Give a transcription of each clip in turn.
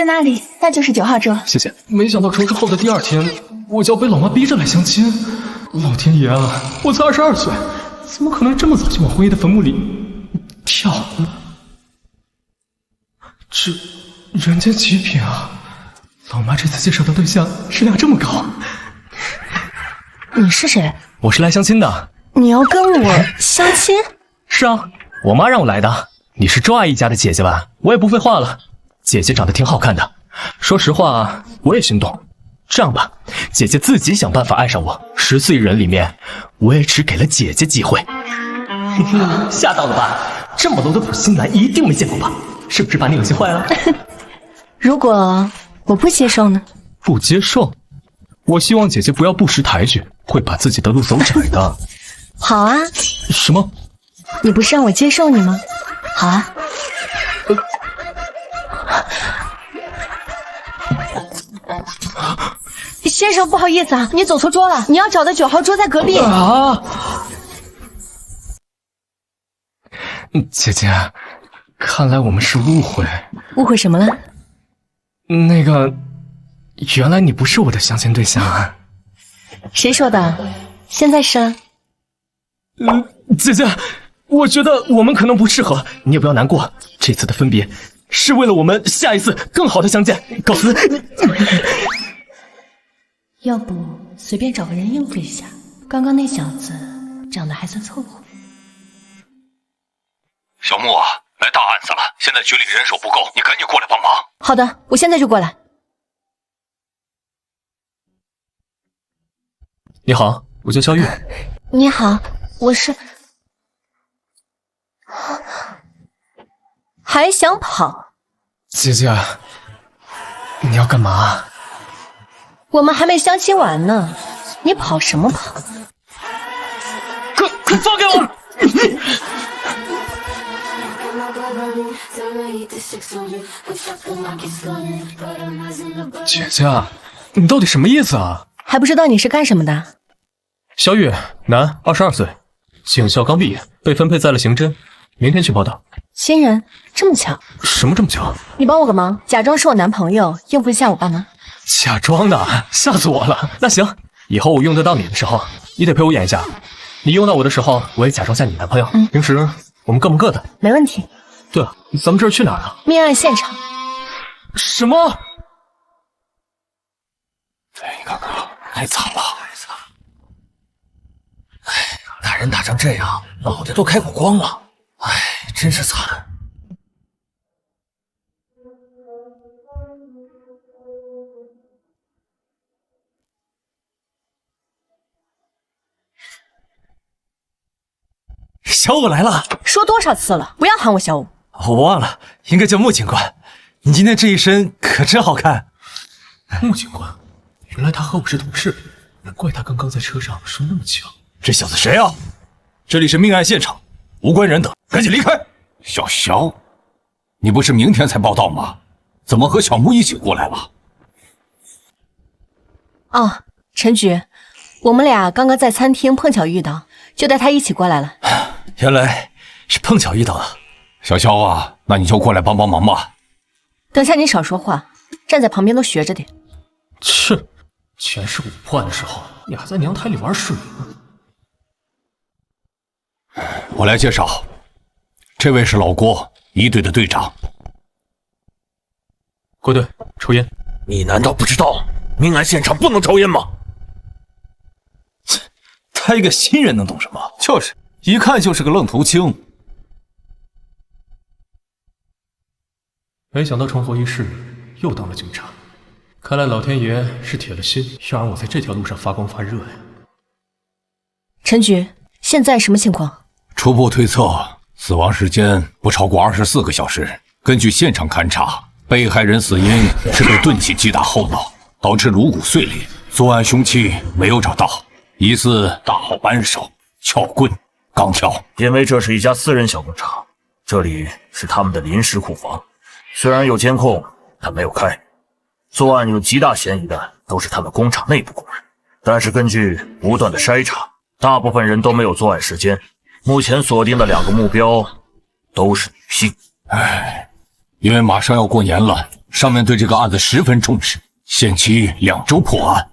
在那里，那就是9号桌。谢谢。没想到成之后的第2天，我就要被老妈逼着来相亲。老天爷啊，我才22岁，怎么可能这么早就往婚姻的坟墓里跳？这人间极品啊！老妈这次介绍的对象质量这么高。你是谁？我是来相亲的。你要跟我相亲？是啊，我妈让我来的。你是周阿姨家的姐姐吧？我也不废话了，姐姐长得挺好看的。说实话，我也心动。这样吧，姐姐自己想办法爱上我。14亿人里面，我也只给了姐姐机会。吓到了吧？这么 low 的普信男一定没见过吧？是不是把你恶心坏了？如果我不接受呢？不接受？我希望姐姐不要不识抬举，会把自己的路走窄的。好啊。什么？你不是让我接受你吗？好啊。先生，不好意思啊，你走错桌了，你要找的9号桌在隔壁。啊！姐姐，看来我们是误会。误会什么了？那个，原来你不是我的相亲对象啊。谁说的？现在是了。姐姐，我觉得我们可能不适合，你也不要难过。这次的分别是为了我们下一次更好的相见。告辞。要不随便找个人应付一下，刚刚那小子长得还算凑合。小木啊，来大案子了，现在局里人手不够，你赶紧过来帮忙。好的，我现在就过来。你好，我叫肖玉。你好，我是……还想跑？姐姐，你要干嘛？我们还没相亲完呢，你跑什么跑？快放开我！姐姐，你到底什么意思啊？还不知道你是干什么的？肖玉，男，22岁，警校刚毕业，被分配在了刑侦，明天去报道。新人，这么巧？什么这么巧？你帮我个忙，假装是我男朋友，应付一下我爸妈。假装的，吓死我了。那行，以后我用得到你的时候，你得陪我演一下；你用到我的时候，我也假装下你男朋友。平时我们各忙各的。没问题。对了，咱们这是去哪儿啊？命案现场。什么？哎，你看看，太惨了！哎，打人打成这样，脑袋都开过光了。哎，真是惨。小五来了，说多少次了，不要喊我小五。我忘了，应该叫穆警官。你今天这一身可真好看。穆警官，原来他和我是同事，难怪他刚刚在车上说那么巧。这小子谁啊？这里是命案现场，无关人等，赶紧离开。小肖，你不是明天才报道吗？怎么和小木一起过来了？哦，陈局，我们俩刚刚在餐厅碰巧遇到，就带他一起过来了。原来是碰巧遇到了。小肖啊，那你就过来帮帮忙吧。等下你少说话，站在旁边都学着点。是，全市5破案的时候，你还在娘胎里玩水呢。我来介绍，这位是老郭，1队的队长。郭队，抽烟。你难道不知道命案现场不能抽烟吗？他一个新人能懂什么？就是，一看就是个愣头青。没想到重活一世，又当了警察。看来老天爷是铁了心，要让我在这条路上发光发热呀。陈局，现在什么情况？初步推测，死亡时间不超过24个小时。根据现场勘查，被害人死因是被钝器击打后脑，导致颅骨碎裂。作案凶器没有找到，疑似大号扳手、撬棍、钢条。因为这是一家私人小工厂，这里是他们的临时库房，虽然有监控，但没有开。作案有极大嫌疑的都是他们工厂内部工人，但是根据不断的筛查，大部分人都没有作案时间。目前锁定的2个目标都是女性。唉，因为马上要过年了，上面对这个案子十分重视，限期2周破案。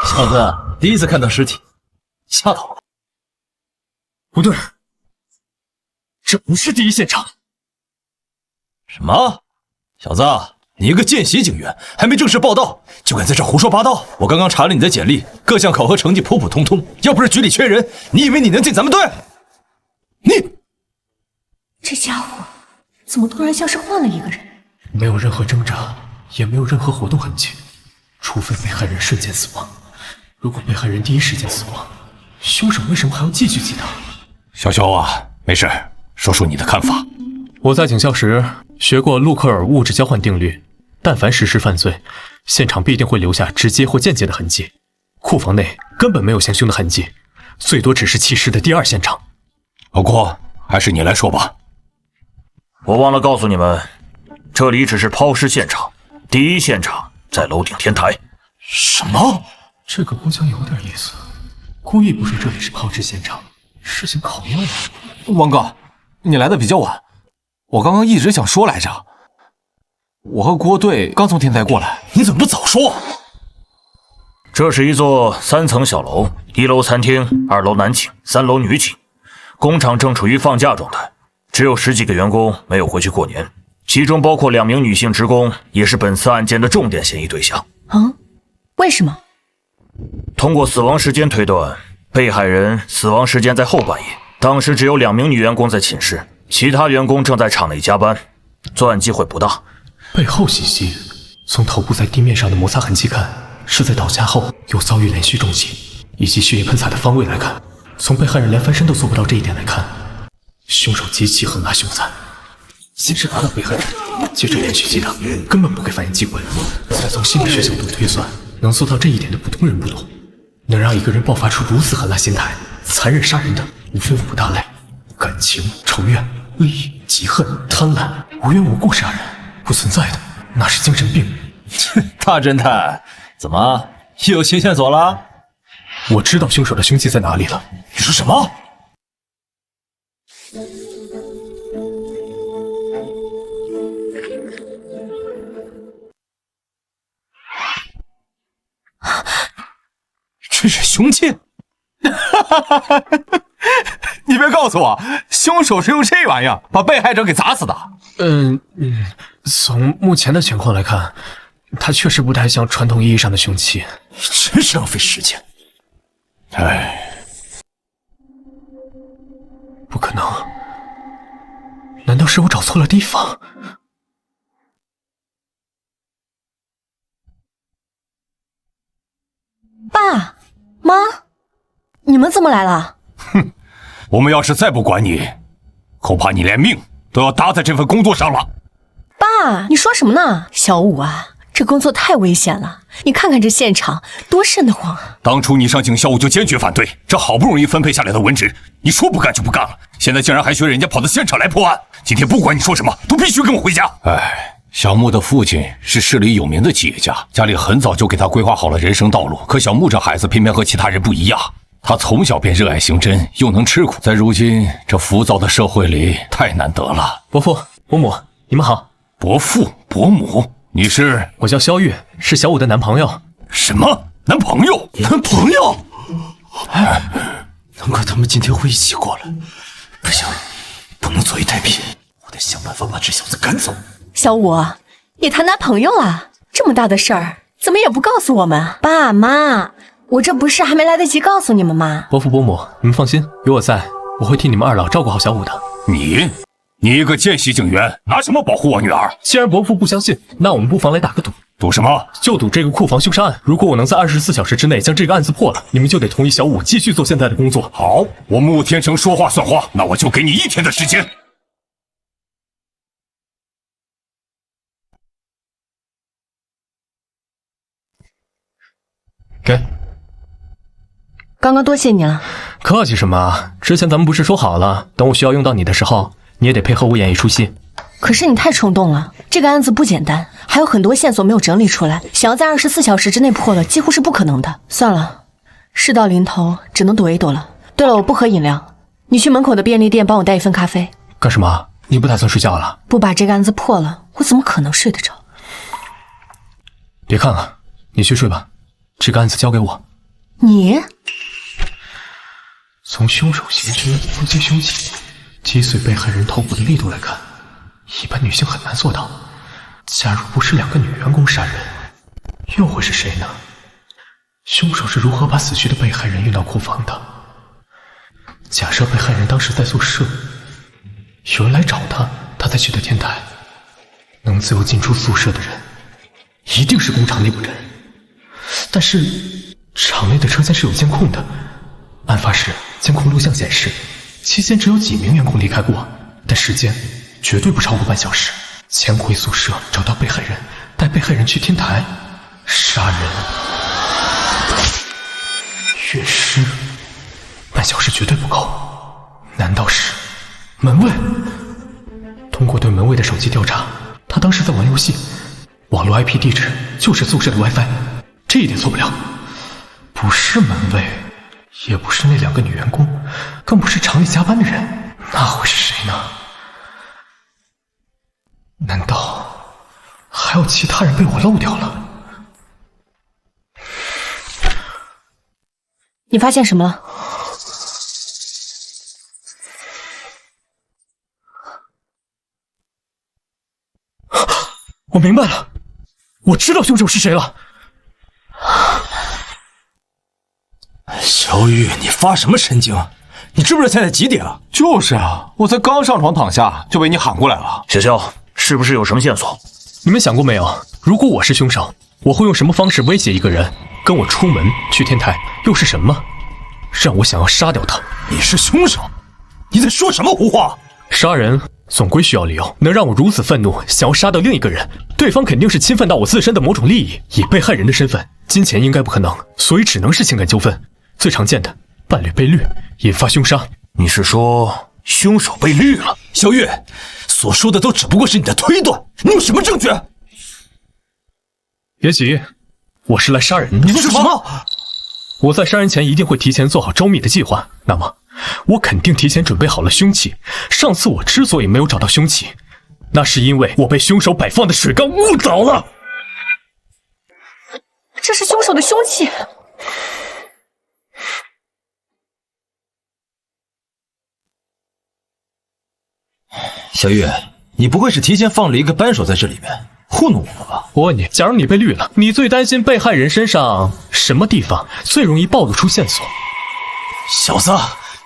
小子，第一次看到尸体，吓到了。不对，这不是第一现场。什么？小子，你一个见习警员，还没正式报到，就敢在这胡说八道？我刚刚查了你的简历，各项考核成绩普普通通，要不是局里缺人，你以为你能进咱们队？这家伙怎么突然像是换了一个人？没有任何挣扎，也没有任何活动痕迹，除非被害人瞬间死亡。如果被害人第一时间死亡，凶手为什么还要继续击他？小肖啊，没事，说说你的看法。我在警校时学过路克尔物质交换定律，但凡实施犯罪，现场必定会留下直接或间接的痕迹。库房内根本没有行凶的痕迹，最多只是弃尸的第2现场。老郭，还是你来说吧。我忘了告诉你们，这里只是抛尸现场，第一现场在楼顶天台。什么？这个姑娘有点意思，故意不说这里是抛尸现场，事情搞乱了。王哥，你来的比较晚，我刚刚一直想说来着。我和郭队刚从天台过来，你怎么不早说？这是一座3层小楼，1楼餐厅，2楼男寝，3楼女寝。工厂正处于放假状态，只有10几个员工没有回去过年，其中包括2名女性职工，也是本次案件的重点嫌疑对象。为什么？通过死亡时间推断，被害人死亡时间在后半夜，当时只有2名女员工在寝室，其他员工正在厂内加班，作案机会不大。背后袭击，从头部在地面上的摩擦痕迹看，是在倒下后有遭遇连续重击，以及血液喷洒的方位来看，从被害人连翻身都做不到这一点来看，凶手极其狠辣凶残。先是打倒被害人，接着连续击打，根本不给反应机会。再从心理学角度推算，能做到这一点的普通人不多，能让一个人爆发出如此狠辣心态、残忍杀人的，无非5大类：感情、仇怨、利益、嫉恨、贪婪。无缘无故杀人，不存在的，那是精神病。大侦探，怎么又有新线索了？我知道凶手的凶器在哪里了。你说什么？这是凶器？你别告诉我，凶手是用这玩意儿把被害者给砸死的。从目前的情况来看，它确实不太像传统意义上的凶器。真是浪费时间。不可能，难道是我找错了地方？爸妈，你们怎么来了？哼，我们要是再不管你，恐怕你连命都要搭在这份工作上了。爸，你说什么呢？小五啊，这工作太危险了，你看看这现场多瘆得慌啊！当初你上警校，我就坚决反对，这好不容易分配下来的文职，你说不干就不干了，现在竟然还学人家跑到现场来破案，今天不管你说什么，都必须跟我回家。小木的父亲是市里有名的企业家，家里很早就给他规划好了人生道路。可小木这孩子偏偏和其他人不一样，他从小便热爱刑侦，又能吃苦，在如今这浮躁的社会里太难得了。伯父、伯母，你们好。伯父、伯母，你是？我叫萧玉，是小五的男朋友。什么？男朋友？男朋友？难怪他们今天会一起过来。不行，不能坐以待毙，我得想办法把这小子赶走。小五，你谈男朋友了？这么大的事儿，怎么也不告诉我们？爸妈，我这不是还没来得及告诉你们吗？伯父伯母，你们放心，有我在，我会替你们二老照顾好小五的。你一个见习警员，拿什么保护我女儿？既然伯父不相信，那我们不妨来打个赌。赌什么？就赌这个库房凶杀案。如果我能在24小时之内将这个案子破了，你们就得同意小五继续做现在的工作。好，我穆天成说话算话，那我就给你1天的时间。给。刚刚多谢你了。客气什么？之前咱们不是说好了，等我需要用到你的时候，你也得配合我演一出戏。可是你太冲动了，这个案子不简单，还有很多线索没有整理出来，想要在24小时之内破了，几乎是不可能的。算了，事到临头，只能躲一躲了。对了，我不喝饮料，你去门口的便利店帮我带一份咖啡。干什么？你不打算睡觉了？不把这个案子破了，我怎么可能睡得着？别看了，你去睡吧，这个案子交给我。你从凶手行凶、伏击凶器、击碎被害人头部的力度来看，一般女性很难做到。假如不是2个女员工杀人，又会是谁呢？凶手是如何把死去的被害人运到库房的？假设被害人当时在宿舍，有人来找他，他才去的天台。能自由进出宿舍的人，一定是工厂内部人。但是厂内的车间是有监控的，案发时监控录像显示，期间只有几名员工离开过，但时间绝对不超过半小时。潜回宿舍找到被害人，带被害人去天台杀人运尸，半小时绝对不够。难道是门卫？通过对门卫的手机调查，他当时在玩游戏，网络 IP 地址就是宿舍的 WiFi， 这一点错不了。不是门卫，也不是那2个女员工，更不是厂里加班的人，那会是谁呢？难道还有其他人被我漏掉了？你发现什么了？我明白了，我知道凶手是谁了。小雨，你发什么神经？你知不知道现在几点了？就是啊，我才刚上床躺下就被你喊过来了。小肖，是不是有什么线索？你们想过没有，如果我是凶手，我会用什么方式威胁一个人跟我出门去天台？又是什么让我想要杀掉他？你是凶手？你在说什么胡话？杀人总归需要理由，能让我如此愤怒，想要杀掉另一个人，对方肯定是侵犯到我自身的某种利益。以被害人的身份，金钱应该不可能，所以只能是情感纠纷。最常见的，伴侣被绿，引发凶杀。你是说凶手被绿了？小月，所说的都只不过是你的推断，你有什么证据？别急，我是来杀人的。你说什么？我在杀人前一定会提前做好周密的计划，那么我肯定提前准备好了凶器。上次我之所以没有找到凶器，那是因为我被凶手摆放的水缸误导了。这是凶手的凶器。小玉，你不会是提前放了一个扳手在这里面糊弄我们吧？我问你，假如你被绿了，你最担心被害人身上什么地方最容易暴露出线索？小子，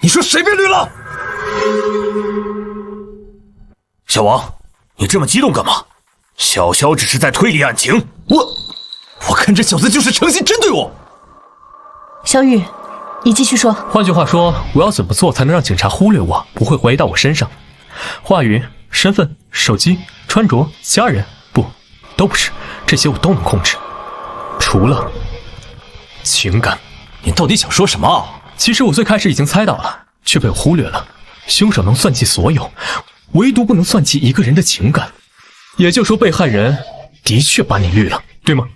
你说谁被绿了？小王，你这么激动干嘛？小肖只是在推理案情。我看这小子就是诚心针对我。小雨，你继续说。换句话说，我要怎么做才能让警察忽略我，不会怀疑到我身上？话语、身份、手机、穿着、家人，不，都不是，这些我都能控制，除了情感。你到底想说什么？其实我最开始已经猜到了，却被我忽略了。凶手能算计所有，唯独不能算计一个人的情感。也就是说，被害人的确把你绿了，对吗？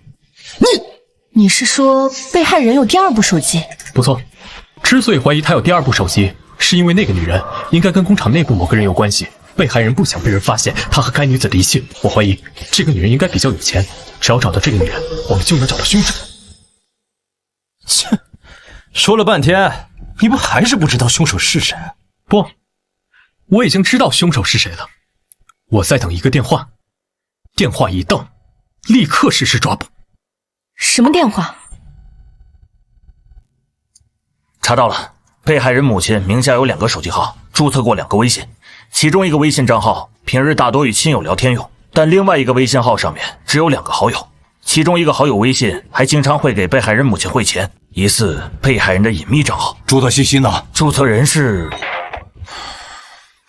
你是说被害人有第2部手机？不错，之所以怀疑他有第2部手机，是因为那个女人应该跟工厂内部某个人有关系。被害人不想被人发现他和该女子的一切，我怀疑这个女人应该比较有钱，只要找到这个女人，我们就能找到凶手。切，说了半天，你不还是不知道凶手是谁？不，我已经知道凶手是谁了。我在等一个电话，电话一到，立刻实施抓捕。什么电话？查到了，被害人母亲名下有2个手机号，注册过2个微信，其中一个微信账号平日大多与亲友聊天用，但另外一个微信号上面只有2个好友，其中一个好友微信还经常会给被害人母亲汇钱，疑似被害人的隐秘账号。朱德西西呢？注册人是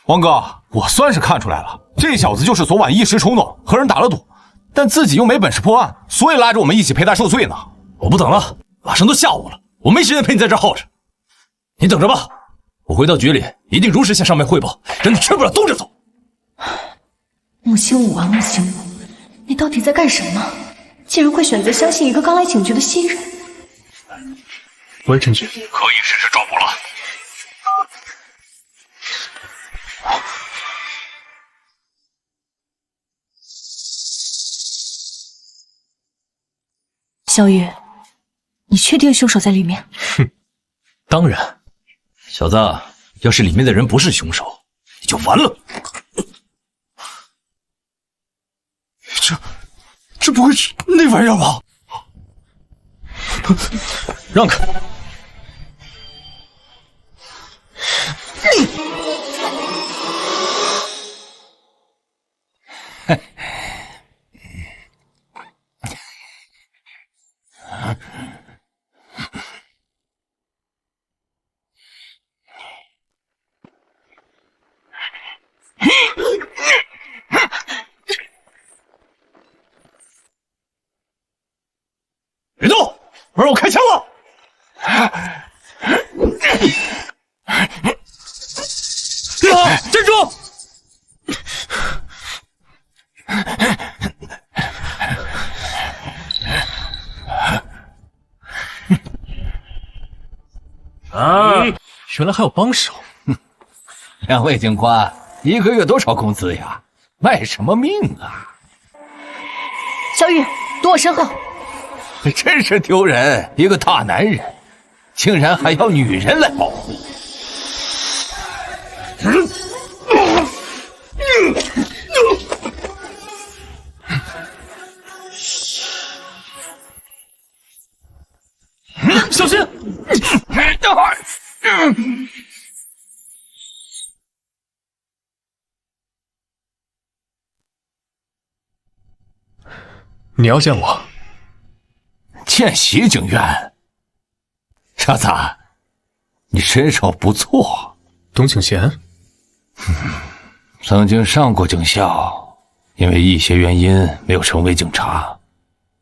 王哥，我算是看出来了，这小子就是昨晚一时冲动和人打了赌，但自己又没本事破案，所以拉着我们一起陪他受罪呢。我不等了，马上都下午了，我没时间陪你在这耗着。你等着吧，我回到局里一定如实向上面汇报，让你吃不了兜着走。木星武啊，木星武，你到底在干什么？竟然会选择相信一个刚来警局的新人？我有证据，可以实施抓捕了。小雨，你确定凶手在里面？哼，当然。小子，要是里面的人不是凶手，你就完了。这不会是那玩意儿吧？让开！别动，不然我开枪了！站住！原来还有帮手。两位警官，一个月多少工资呀？卖什么命啊？小雨，躲我身后。真是丢人！一个大男人，竟然还要女人来保护。小心！你要见我？见习警员，小子，你身手不错。董景贤，曾经上过警校，因为一些原因没有成为警察。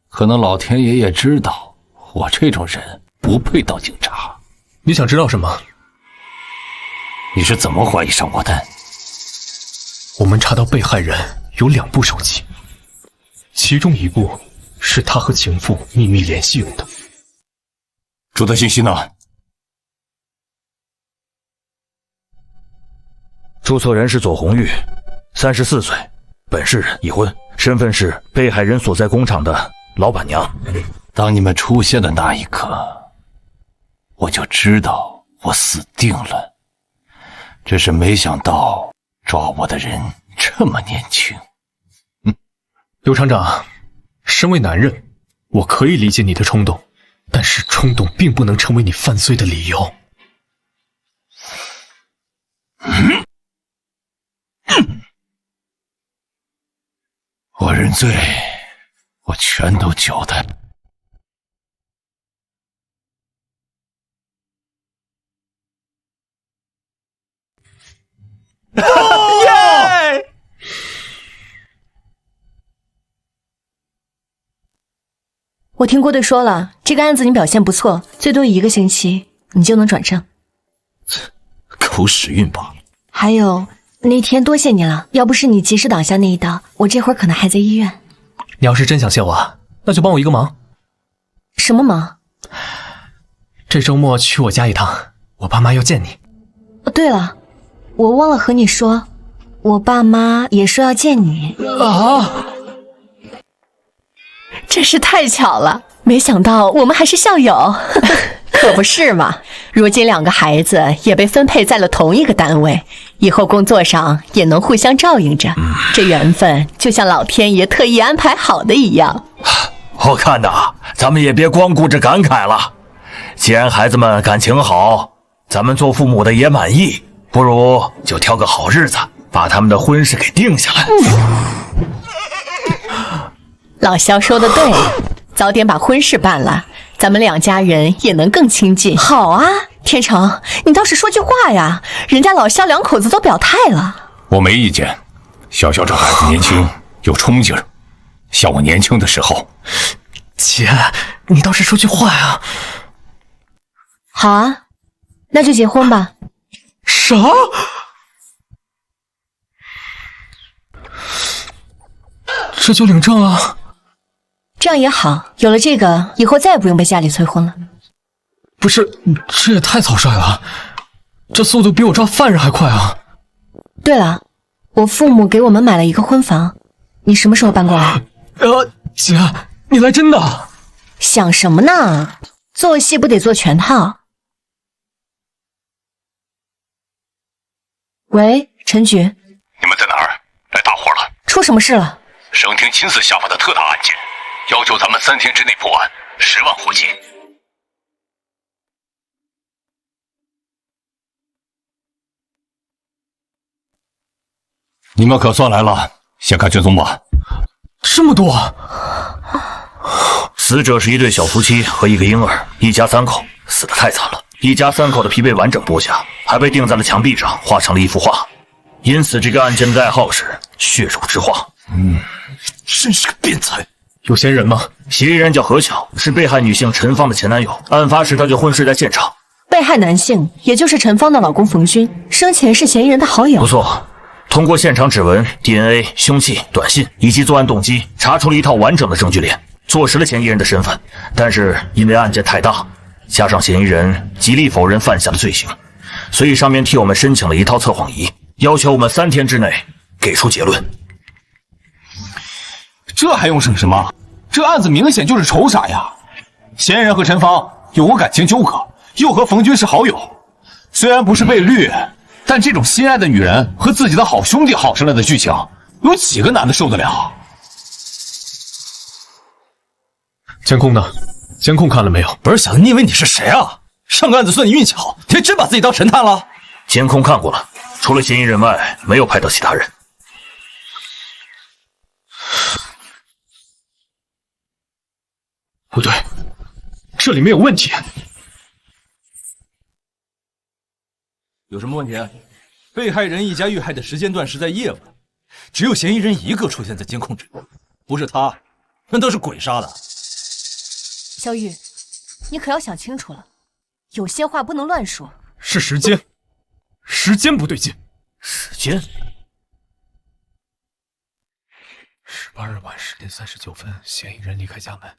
可能老天爷也知道我这种人不配当警察。你想知道什么？你是怎么怀疑上我的？我们查到被害人有2部手机，其中1部是他和情妇秘密联系用的。主的信息呢？注册人是左红玉，34岁，本市人，已婚，身份是被害人所在工厂的老板娘。当你们出现的那一刻，我就知道我死定了。只是没想到抓我的人这么年轻。刘厂长，身为男人，我可以理解你的冲动，但是冲动并不能成为你犯罪的理由。我认罪，我全都交代。耶！我听郭队说了，这个案子你表现不错，最多1个星期你就能转正。狗屎运吧！还有那天多谢你了，要不是你及时挡下那一刀，我这会儿可能还在医院。你要是真想谢我，那就帮我一个忙。什么忙？这周末去我家一趟，我爸妈要见你。对了，我忘了和你说，我爸妈也说要见你。啊！真是太巧了，没想到我们还是校友。可不是嘛，如今2个孩子也被分配在了同一个单位，以后工作上也能互相照应着。这缘分就像老天爷特意安排好的一样。我看呐，咱们也别光顾着感慨了。既然孩子们感情好，咱们做父母的也满意，不如就挑个好日子，把他们的婚事给定下来。老肖说的对，早点把婚事办了，咱们2家人也能更亲近。好啊，天成，你倒是说句话呀，人家老肖2口子都表态了。我没意见，小小这孩子年轻有冲劲儿，像我年轻的时候。姐，你倒是说句话呀！好啊，那就结婚吧。啥？这就领证了？这样也好，有了这个，以后再也不用被家里催婚了。不是，这也太草率了，这速度比我抓犯人还快啊！对了，我父母给我们买了一个婚房，你什么时候搬过来？姐，你来真的？想什么呢？做戏不得做全套。喂，陈局，你们在哪儿？来大活了！出什么事了？省厅亲自下发的特大案件，要求咱们3天之内破案，10万火急。你们可算来了，先看卷宗吧。这么多啊！死者是一对小夫妻和一个婴儿，一家3口，死得太惨了。一家3口的皮被完整剥下，还被钉在了墙壁上，画成了一幅画。因此，这个案件的代号是“血肉之画”。真是个变态。有嫌疑人吗？嫌疑人叫何巧，是被害女性陈芳的前男友。案发时他就昏睡在现场。被害男性，也就是陈芳的老公冯军，生前是嫌疑人的好友。不错，通过现场指纹、DNA、凶器、短信以及作案动机，查出了一套完整的证据链，坐实了嫌疑人的身份。但是因为案件太大，加上嫌疑人极力否认犯下的罪行，所以上面替我们申请了一套测谎仪，要求我们3天之内给出结论。这还用省什么？这案子明显就是仇杀呀！嫌疑人和陈芳有过感情纠葛，又和冯军是好友。虽然不是被绿，但这种心爱的女人和自己的好兄弟好上了的剧情，有几个男的受得了？监控呢？监控看了没有？不是小子，你以为你是谁啊？上个案子算你运气好，你还真把自己当神探了？监控看过了，除了嫌疑人外，没有拍到其他人。不对，这里面有问题。有什么问题？被害人一家遇害的时间段是在夜晚，只有嫌疑人一个出现在监控之中，不是他，难道是鬼杀的？小雨，你可要想清楚了，有些话不能乱说。是时间，时间不对劲。时间18日晚10点39分，嫌疑人离开家门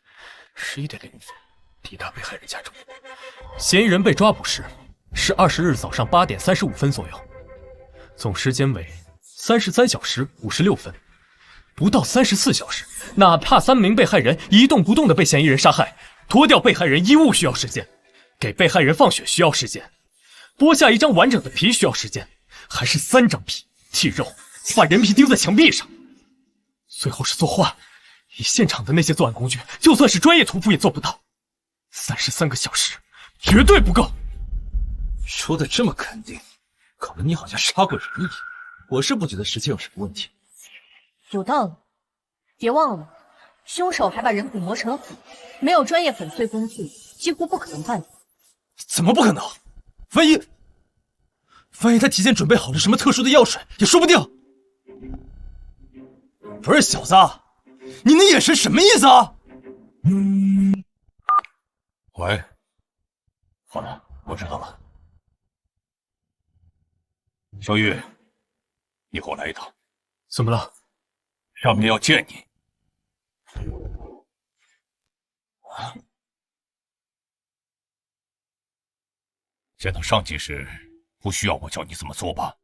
；11点0分抵达被害人家中。嫌疑人被抓捕时是20日早上8点35分左右，总时间为33小时56分，不到34小时。哪怕3名被害人一动不动地被嫌疑人杀害，脱掉被害人衣物需要时间，给被害人放血需要时间，剥下一张完整的皮需要时间，还是3张皮剔肉，把人皮钉在墙壁上。最后是作画，以现场的那些作案工具，就算是专业屠夫也做不到。33个小时，绝对不够。说的这么肯定，搞得你好像杀过人一样。我是不觉得时间有什么问题。有道理，别忘了，凶手还把人骨磨成了粉，没有专业粉碎工具，几乎不可能办到。怎么不可能？万一他提前准备好了什么特殊的药水，也说不定。不是小子，你那眼神什么意思啊？喂，好的，我知道了。小玉，你和我来一趟。怎么了？上面要见你。见到上级时，不需要我教你怎么做吧？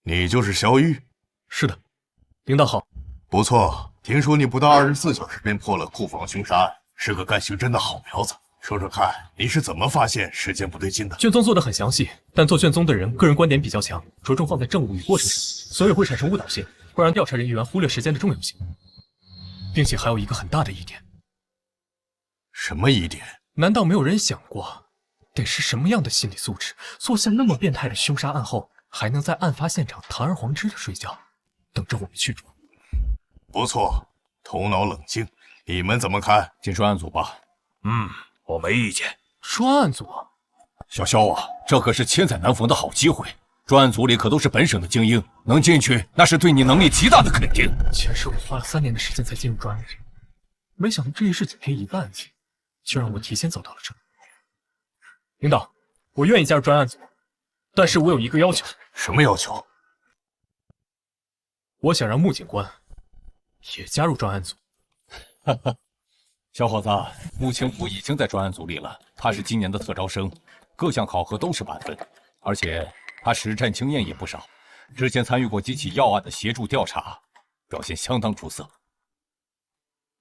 你就是萧玉？是的，领导好。不错，听说你不到24小时便破了库房凶杀案，是个干刑侦的好苗子。说说看，你是怎么发现时间不对劲的？卷宗做得很详细，但做卷宗的人个人观点比较强，着重放在证物与过程上，所以会产生误导性，会让调查人员忽略时间的重要性。并且还有一个很大的疑点。什么疑点？难道没有人想过，得是什么样的心理素质，做下那么变态的凶杀案后，还能在案发现场堂而皇之的睡觉，等着我们去捉？不错，头脑冷静。你们怎么看？进专案组吧。我没意见。专案组？小肖啊，这可是千载难逢的好机会。专案组里可都是本省的精英，能进去那是对你能力极大的肯定。前世我花了3年的时间才进入专案组，没想到这一世仅凭一个案子，就让我提前走到了这。领导，我愿意加入专案组，但是我有一个要求。什么要求？我想让穆警官也加入专案组。哈哈，小伙子，穆清福已经在专案组里了，他是今年的特招生。各项考核都是满分，而且他实战经验也不少，之前参与过几起要案的协助调查，表现相当出色。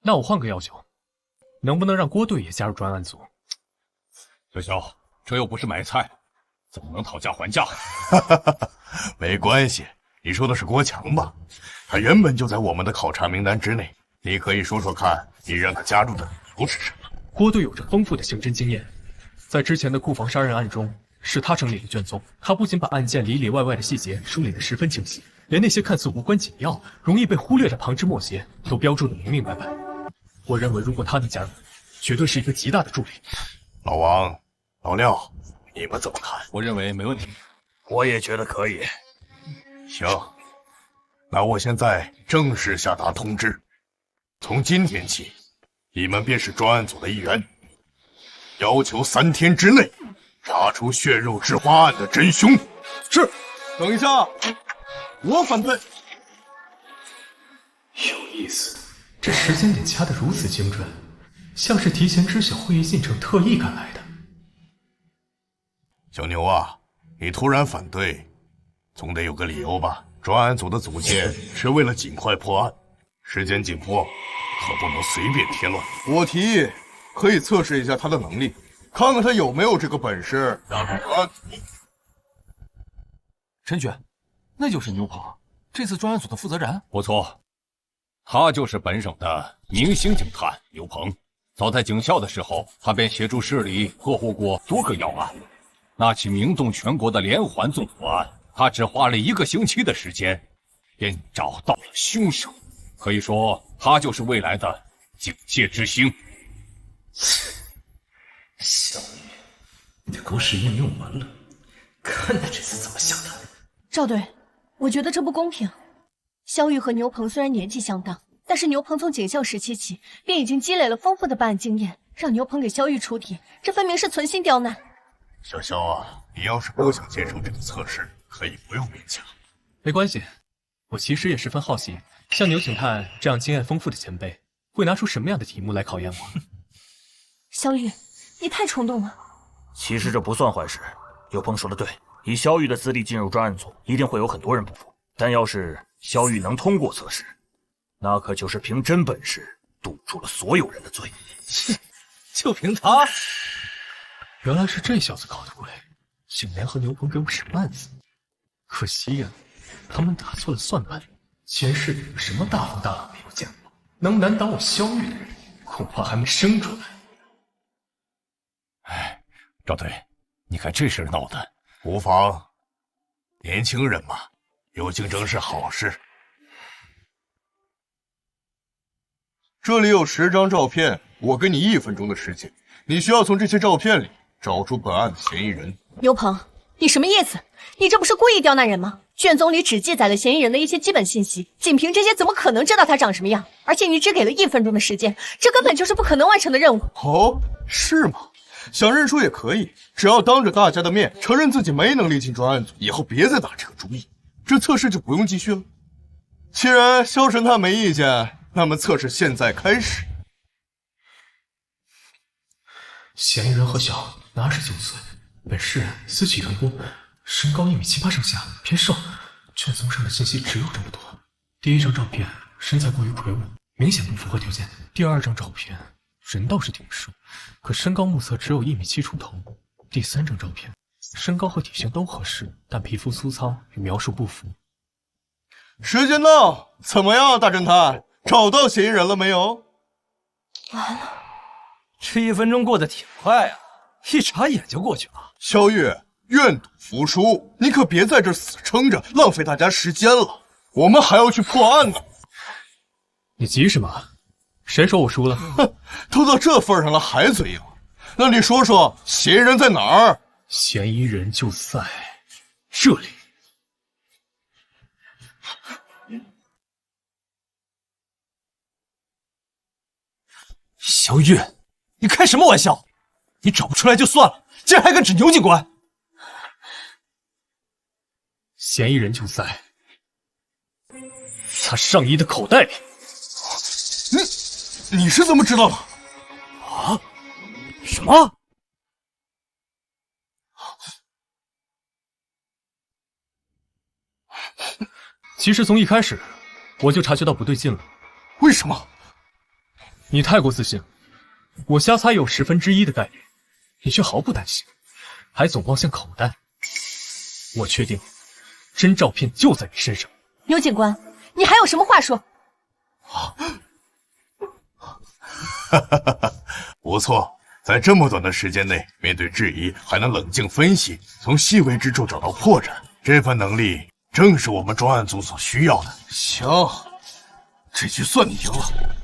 那我换个要求，能不能让郭队也加入专案组？小小，这又不是买菜，怎么能讨价还价？没关系，你说的是郭强吧？他原本就在我们的考察名单之内，你可以说说看，你让他加入的理由是什么？郭队有着丰富的刑侦经验，在之前的库房杀人案中，是他整理了卷宗。他不仅把案件里里外外的细节梳理得十分清晰，连那些看似无关紧要、容易被忽略的旁枝末节都标注得明明白白。我认为，如果他能加入，绝对是一个极大的助力。老王、老廖，你们怎么看？我认为没问题。我也觉得可以。行，那我现在正式下达通知，从今天起，你们便是专案组的一员，要求3天之内查出血肉之花案的真凶。是。等一下，我反对。有意思，这时间点掐得如此精准，像是提前知晓会议进程特意赶来的。小牛啊，你突然反对，总得有个理由吧？专案组的组建是为了尽快破案，时间紧迫，可不能随便添乱。我提议可以测试一下他的能力，看看他有没有这个本事加入专案组。陈局，那就是牛鹏，这次专案组的负责人。不错，他就是本省的明星警探牛鹏。早在警校的时候，他便协助市里破获过多个要案。那起名动全国的连环纵火案，他只花了1个星期的时间，便找到了凶手。可以说，他就是未来的警界之星。小雨，你的狗屎运用完了，看他这次怎么想的。赵队，我觉得这不公平。萧玉和牛鹏虽然年纪相当，但是牛鹏从警校时期起便已经积累了丰富的办案经验，让牛鹏给萧玉出题，这分明是存心刁难。小肖啊，你要是不想接受这个测试，可以不用勉强。没关系，我其实也十分好奇，像牛警探这样经验丰富的前辈，会拿出什么样的题目来考验我？萧玉，你太冲动了。其实这不算坏事，牛鹏说的对，以萧玉的资历进入专案组，一定会有很多人不服。但要是萧玉能通过测试，那可就是凭真本事堵住了所有人的嘴。就凭他？原来是这小子搞的鬼，竟然和牛鹏给我使绊子。可惜呀，他们打错了算盘。前世里有什么大风大浪没有见过，能难倒我萧玉的人，恐怕还没生出来。哎，赵队，你看这事儿闹的，无妨，年轻人嘛，有竞争是好事。这里有10张照片，我给你1分钟的时间，你需要从这些照片里找出本案的嫌疑人。牛鹏，你什么意思？你这不是故意刁难人吗？卷宗里只记载了嫌疑人的一些基本信息，仅凭这些怎么可能知道他长什么样？而且你只给了1分钟的时间，这根本就是不可能完成的任务。哦，是吗？想认输也可以，只要当着大家的面承认自己没能力进专案组，以后别再打这个主意，这测试就不用继续了。既然萧神探没意见，那么测试现在开始。嫌疑人何小，29岁，本市人，私企员工，身高1.78米上下，偏瘦。卷宗上的信息只有这么多。第1张照片，身材过于魁梧，明显不符合条件。第2张照片，人倒是挺瘦，可身高目测只有1.7米出头。第3张照片，身高和体型都合适，但皮肤粗糙，与描述不符。时间到，怎么样，大侦探？找到嫌疑人了没有？完了，这1分钟过得挺快啊，一眨眼就过去了。萧玉，愿赌服输，你可别在这死撑着，浪费大家时间了。我们还要去破案呢。你急什么？谁说我输了？哼，都到这份上了还嘴硬？那你说说，嫌疑人在哪儿？嫌疑人就在这里。小玉，你开什么玩笑？你找不出来就算了，竟然还敢指牛警官！嫌疑人就在他上衣的口袋里。你是怎么知道的？啊？什么？其实从一开始，我就察觉到不对劲了。为什么？你太过自信，我瞎猜有1/10的概率，你却毫不担心，还总望向口袋。我确定，真照片就在你身上。牛警官，你还有什么话说？不错，在这么短的时间内，面对质疑还能冷静分析，从细微之处找到破绽，这份能力正是我们专案组所需要的。行，这局算你赢了。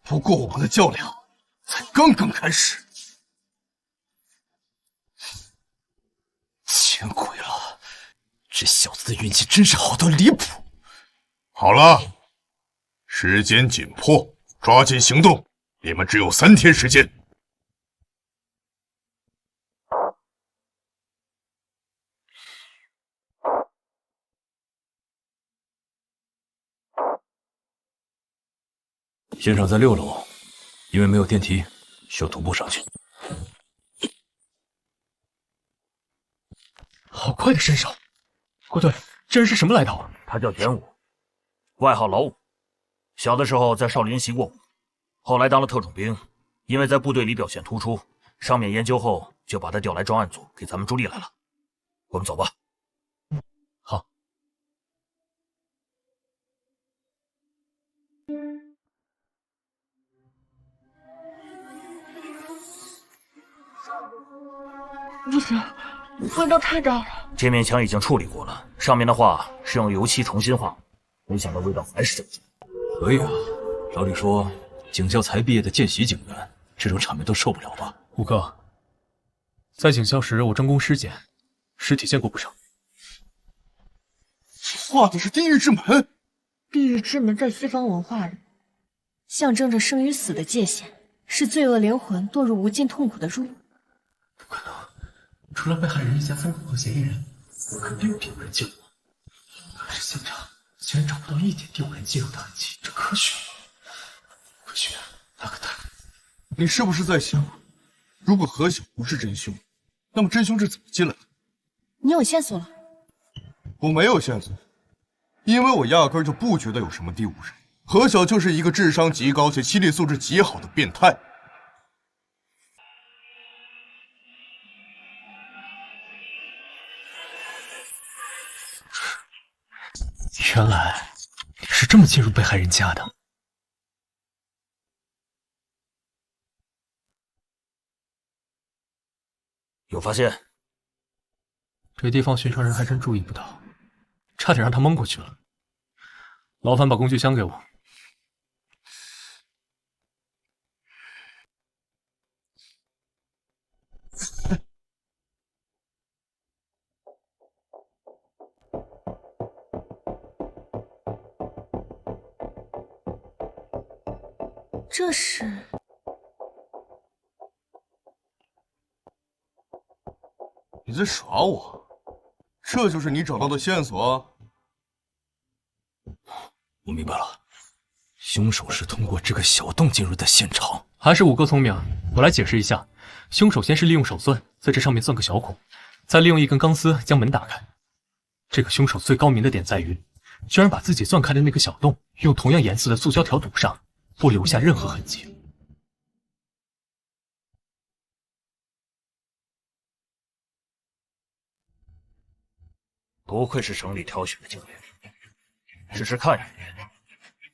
不过我们的较量才刚刚开始。见鬼了，这小子的运气真是好到离谱。好了，时间紧迫，抓紧行动，你们只有3天时间。现场在6楼，因为没有电梯，需要徒步上去。好快的身手！郭队，这人是什么来头啊？他叫田武，外号老五。小的时候在少林习过武，后来当了特种兵，因为在部队里表现突出，上面研究后就把他调来专案组，给咱们助力来了。我们走吧。好。不行，味道太大了。这面墙已经处理过了，上面的画是用油漆重新画，没想到味道还是这么重。可以啊，照理说，警校才毕业的见习警员，这种场面都受不了吧？吴哥，在警校时我专攻尸检，尸体见过不少。画的是地狱之门。地狱之门在西方文化里，象征着生与死的界限，是罪恶灵魂堕入无尽痛苦的入口。不可能，除了被害人一家3口和嫌疑人，我肯定有第5人进入。可是现场竟然找不到一点第5人进入的痕迹，这科学吗？科学，那可太……你是不是在想，如果何晓不是真凶，那么真凶是怎么进来的？你有线索了？我没有线索，因为我压根就不觉得有什么第5人。何晓就是一个智商极高且心理素质极好的变态。原来你是这么进入被害人家的。有发现？这地方寻常人还真注意不到，差点让他蒙过去了。劳烦把工具箱给我。这是……你在耍我？这就是你找到的线索？我明白了，凶手是通过这个小洞进入的现场。还是五哥聪明，我来解释一下。凶手先是利用手钻在这上面钻个小孔，再利用一根钢丝将门打开。这个凶手最高明的点在于，居然把自己钻开的那个小洞用同样颜色的塑胶条堵上，不留下任何痕迹。不愧是省里挑选的警员，只是看一眼，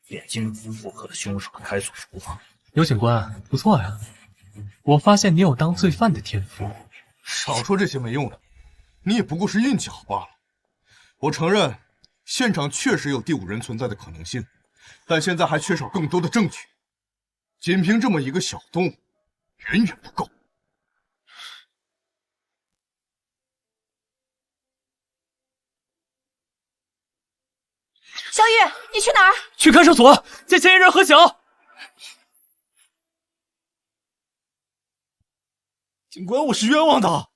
便精通复刻了凶手的开锁手法。刘警官，不错呀，我发现你有当罪犯的天赋。少说这些没用的，你也不过是运气好罢了。我承认，现场确实有第5人存在的可能性，但现在还缺少更多的证据。仅凭这么一个小洞，远远不够。小雨，你去哪儿？去看守所，见嫌疑人何晓。警官，我是冤枉的。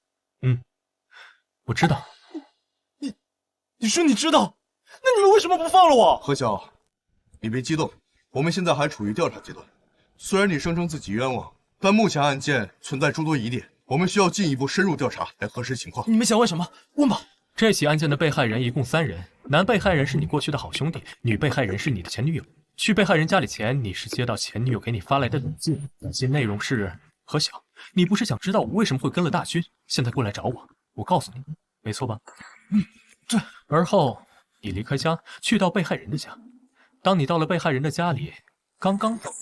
我知道。你说你知道，那你们为什么不放了我？何晓，你别激动，我们现在还处于调查阶段。虽然你声称自己冤枉，但目前案件存在诸多疑点，我们需要进一步深入调查来核实情况。你们想问什么？问吧。这起案件的被害人一共3人，男被害人是你过去的好兄弟，女被害人是你的前女友。去被害人家里前，你是接到前女友给你发来的短信，短信内容是：何晓，你不是想知道我为什么会跟了大军，现在过来找我？我告诉你，没错吧？对。而后你离开家，去到被害人的家。当你到了被害人的家里，刚刚到，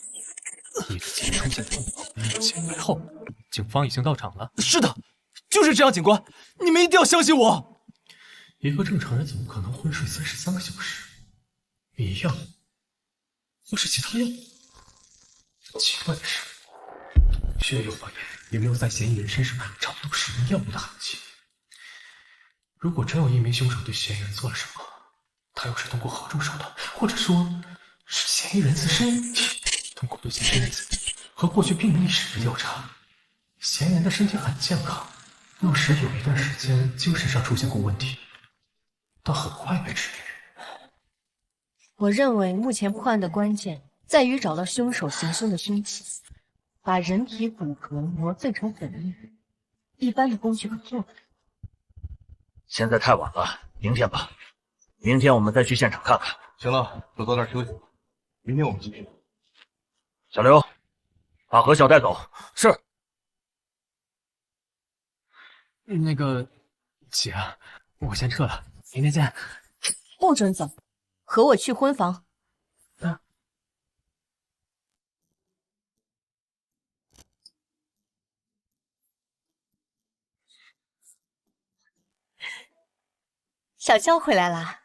你的姐出现在醒来后，警方已经到场了。是的，就是这样，警官，你们一定要相信我。一个正常人怎么可能昏睡33个小时？迷药，或是其他药？奇怪的是，血液化验也没有在嫌疑人身上找到使用药物的痕迹。如果真有一名凶手对嫌疑人做了什么，他又是通过何种手段，或者说是嫌疑人自身通过对嫌疑人和过去病历史的调查，嫌疑人的身体很健康，若是有一段时间精神上出现过问题，但很快被治愈。我认为目前破案的关键在于找到凶手行凶的凶器，把人体骨骼磨碎成粉末，一般的工具可做不到。现在太晚了，明天吧。明天我们再去现场看看。行了，都到那儿休息吧。明天我们继续。小刘，把何晓带走。是。那个，姐，我先撤了，明天见。不准走，和我去婚房。小娇回来啦。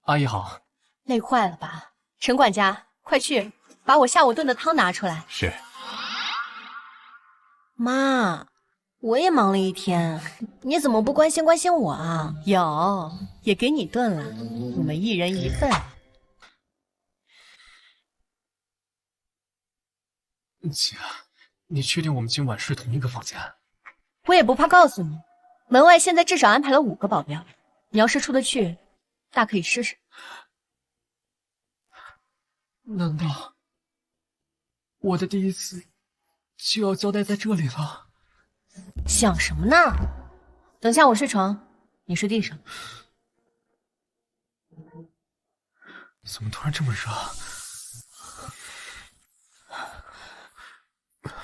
阿姨好。累坏了吧？陈管家，快去把我下午炖的汤拿出来。是。妈，我也忙了一天，你怎么不关心关心我啊？有，也给你炖了，我们一人一份。姐，你确定我们今晚睡同一个房间？我也不怕告诉你，门外现在至少安排了5个保镖，你要是出得去，大可以试试。难道我的第一次就要交代在这里了？想什么呢？等下我睡床，你睡地上。怎么突然这么热？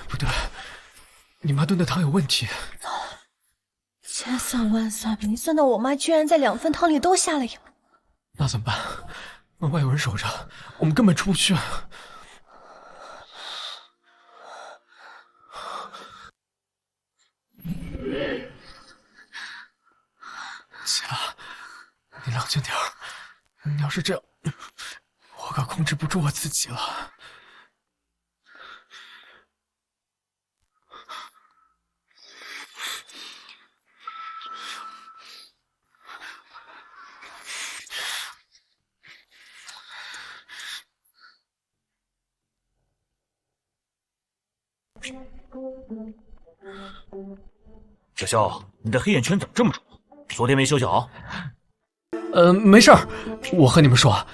不对，你妈炖的汤有问题。千算万算，没算到我妈居然在2份汤里都下了药。那怎么办？门外有人守着，我们根本出不去。姐，你冷静点儿。你要是这样，我可控制不住我自己了。小肖，你的黑眼圈怎么这么重？昨天没休息好？没事儿。我和你们说，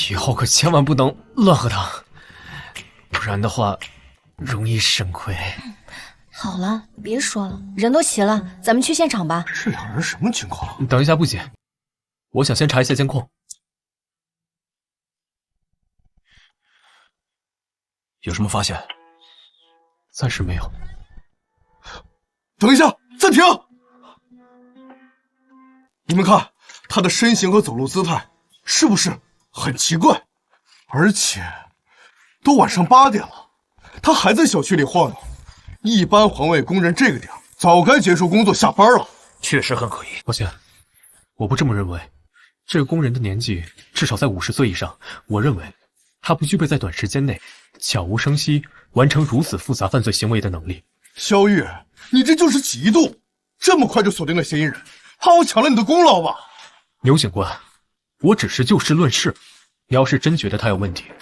以后可千万不能乱喝汤，不然的话容易肾亏。好了，别说了，人都齐了，咱们去现场吧。这两人什么情况？等一下，不急，我想先查一下监控。有什么发现？暂时没有。等一下，暂停！你们看他的身形和走路姿态，是不是很奇怪？而且都晚上8点了，他还在小区里晃悠。一般环卫工人这个点早该结束工作下班了。确实很可疑。抱歉，我不这么认为。这个工人的年纪至少在50岁以上，我认为他不具备在短时间内悄无声息完成如此复杂犯罪行为的能力。萧玉，你这就是嫉妒，这么快就锁定了嫌疑人，怕我抢了你的功劳吧？牛警官，我只是就事论事，你要是真觉得他有问题，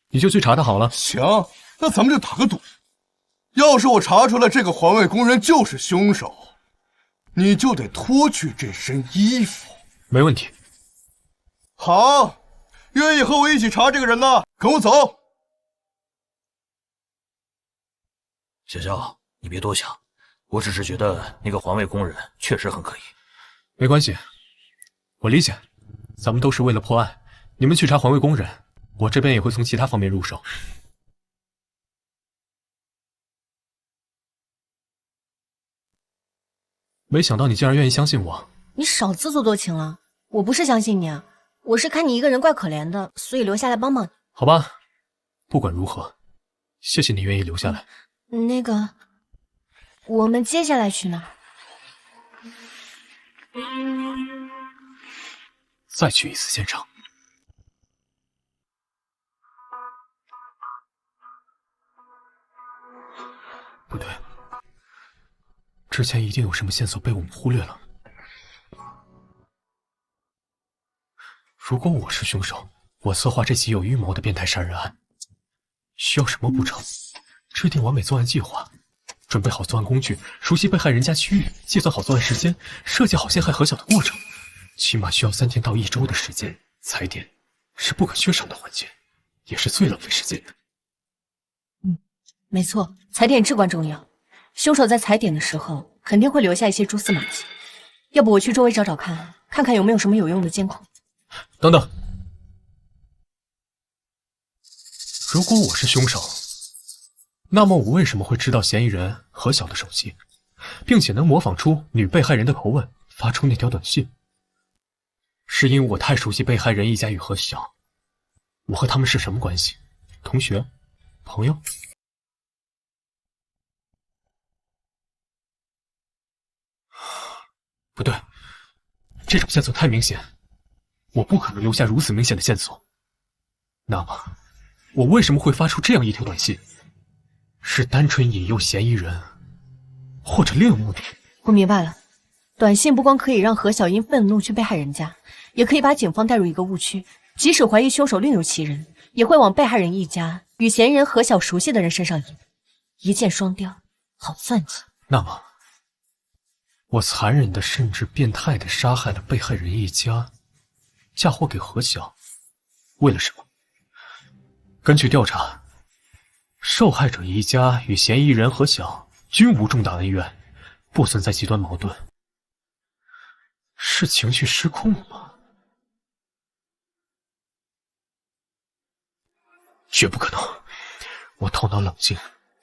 你就去查他好了。行，那咱们就打个赌，要是我查出来这个环卫工人就是凶手，你就得脱去这身衣服。没问题。好，愿意和我一起查这个人的，跟我走。小肖，你别多想，我只是觉得那个环卫工人确实很可疑。没关系，我理解，咱们都是为了破案。你们去查环卫工人，我这边也会从其他方面入手。没想到你竟然愿意相信我。你少自作多情了。我不是相信你啊，我是看你一个人怪可怜的，所以留下来帮帮你。好吧，不管如何，谢谢你愿意留下来。那个，我们接下来去哪？再去一次现场。不对，之前一定有什么线索被我们忽略了。如果我是凶手，我策划这起有预谋的变态杀人案，需要什么步骤？制定完美作案计划，准备好作案工具，熟悉被害人家区域，计算好作案时间，设计好陷害何小的过程，起码需要3天到1周的时间。踩点是不可缺少的环节，也是最浪费时间的。没错，踩点至关重要。凶手在踩点的时候肯定会留下一些蛛丝马迹，要不我去周围找找看，看看有没有什么有用的监控。等等，如果我是凶手，那么我为什么会知道嫌疑人何小的手机，并且能模仿出女被害人的口吻，发出那条短信？是因为我太熟悉被害人一家与何小。我和他们是什么关系？同学？朋友？不对，这种线索太明显，我不可能留下如此明显的线索。那么，我为什么会发出这样一条短信？是单纯引诱嫌疑人，或者另有目的？我明白了，短信不光可以让何小因愤怒去被害人家，也可以把警方带入一个误区，即使怀疑凶手另有其人，也会往被害人一家与嫌疑人何小熟悉的人身上引，一箭双雕，好算计。那么，我残忍的甚至变态的杀害了被害人一家，嫁祸给何小，为了什么？根据调查，受害者一家与嫌疑人何小均无重大恩怨，不存在极端矛盾，是情绪失控吗？绝不可能！我头脑冷静，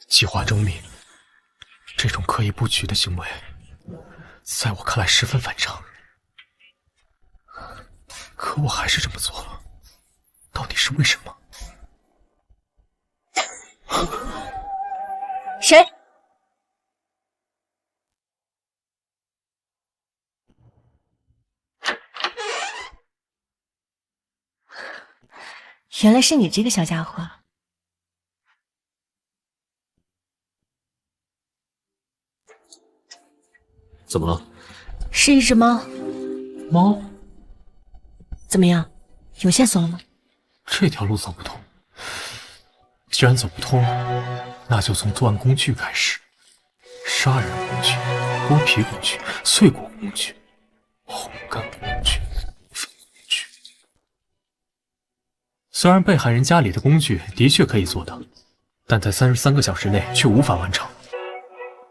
计划周密，这种刻意布局的行为，在我看来十分反常。可我还是这么做了，到底是为什么？谁？原来是你这个小家伙。怎么了？是一只猫。猫？怎么样？有线索了吗？这条路走不通。既然走不通，那就从作案工具开始：杀人工具、剥皮工具、碎骨工具、烘干工具、粉工具。虽然被害人家里的工具的确可以做到，但在33个小时内却无法完成，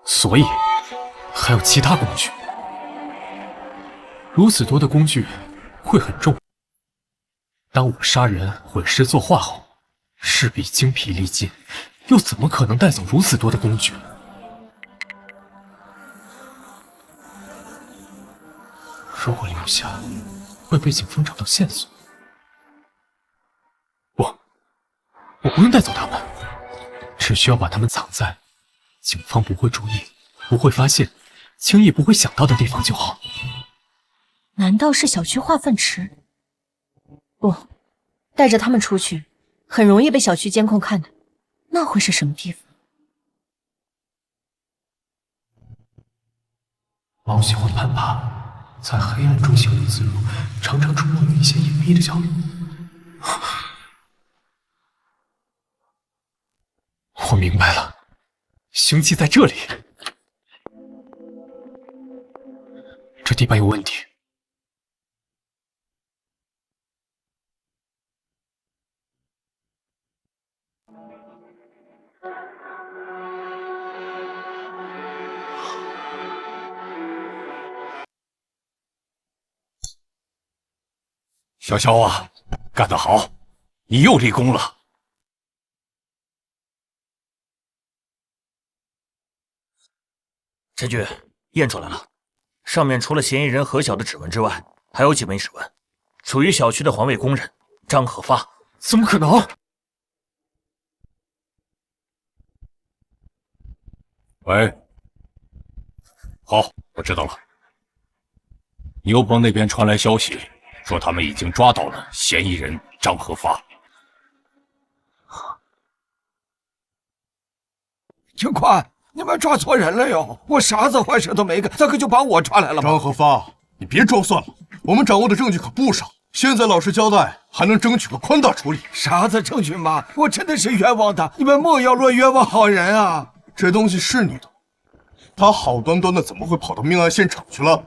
所以还有其他工具。如此多的工具会很重。当我杀人毁尸作画后，势必精疲力尽，又怎么可能带走如此多的工具？如果留下，会被警方找到线索。我不用带走他们，只需要把他们藏在警方不会注意、不会发现、轻易不会想到的地方就好。难道是小区化粪池？不，带着他们出去，很容易被小区监控看到。那会是什么地方？猫喜欢攀爬，在黑暗中行动自如，常常出没于一些隐秘的角落。我明白了，凶器在这里。这地板有问题。小肖啊，干得好，你又立功了。陈局，验出来了，上面除了嫌疑人何晓的指纹之外，还有几枚指纹，属于小区的环卫工人张和发。怎么可能？喂，好，我知道了。牛棚那边传来消息，说他们已经抓到了嫌疑人张和发。警官，你们抓错人了哟！我啥子坏事都没干，咋可就把我抓来了吗？张和发，你别装蒜了，我们掌握的证据可不少。现在老实交代，还能争取个宽大处理。啥子证据嘛？我真的是冤枉的，你们莫要乱冤枉好人啊！这东西是你的，他好端端的怎么会跑到命案现场去了？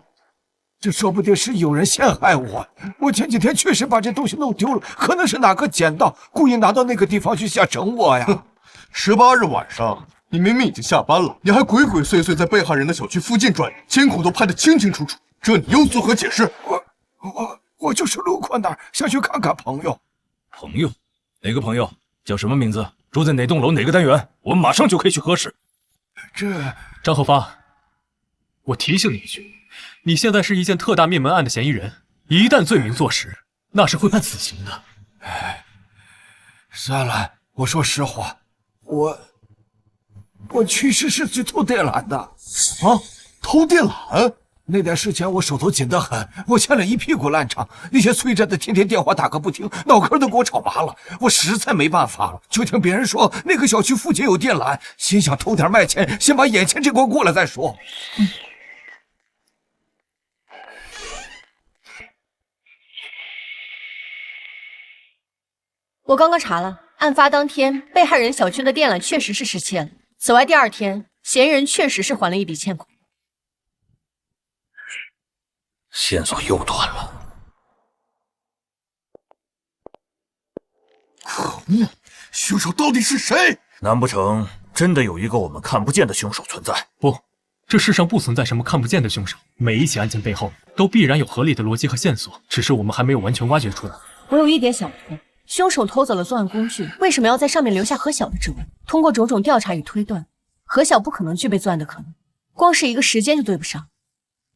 这说不定是有人陷害我。我前几天确实把这东西弄丢了，可能是哪个捡到，故意拿到那个地方去想整我呀。18日晚上，你明明已经下班了，你还鬼鬼祟祟在被害人的小区附近转悠，监控都拍得清清楚楚，这你又作何解释？我就是路过那儿，想去看看朋友。朋友？哪个朋友？叫什么名字？住在哪栋楼哪个单元？我们马上就可以去核实。张和发，我提醒你一句，你现在是一件特大灭门案的嫌疑人，一旦罪名坐实，那是会判死刑的。算了，我说实话，我确实是去偷电缆的。什么？偷电缆？那点事前我手头紧得很，我欠了一屁股烂账，那些催债的天天电话打个不停，脑壳都给我吵麻了，我实在没办法了，就听别人说那个小区附近有电缆，心想偷点卖钱，先把眼前这关过了再说。我刚刚查了，案发当天被害人小区的电缆确实是失窃了。此外，第二天嫌疑人确实是还了一笔欠款。线索又断了。可恶！凶手到底是谁？难不成真的有一个我们看不见的凶手存在？不，这世上不存在什么看不见的凶手，每一起案件背后都必然有合理的逻辑和线索，只是我们还没有完全挖掘出来。我有一点想不通，凶手偷走了作案工具，为什么要在上面留下何晓的指纹？通过种种调查与推断，何晓不可能具备作案的可能，光是一个时间就对不上。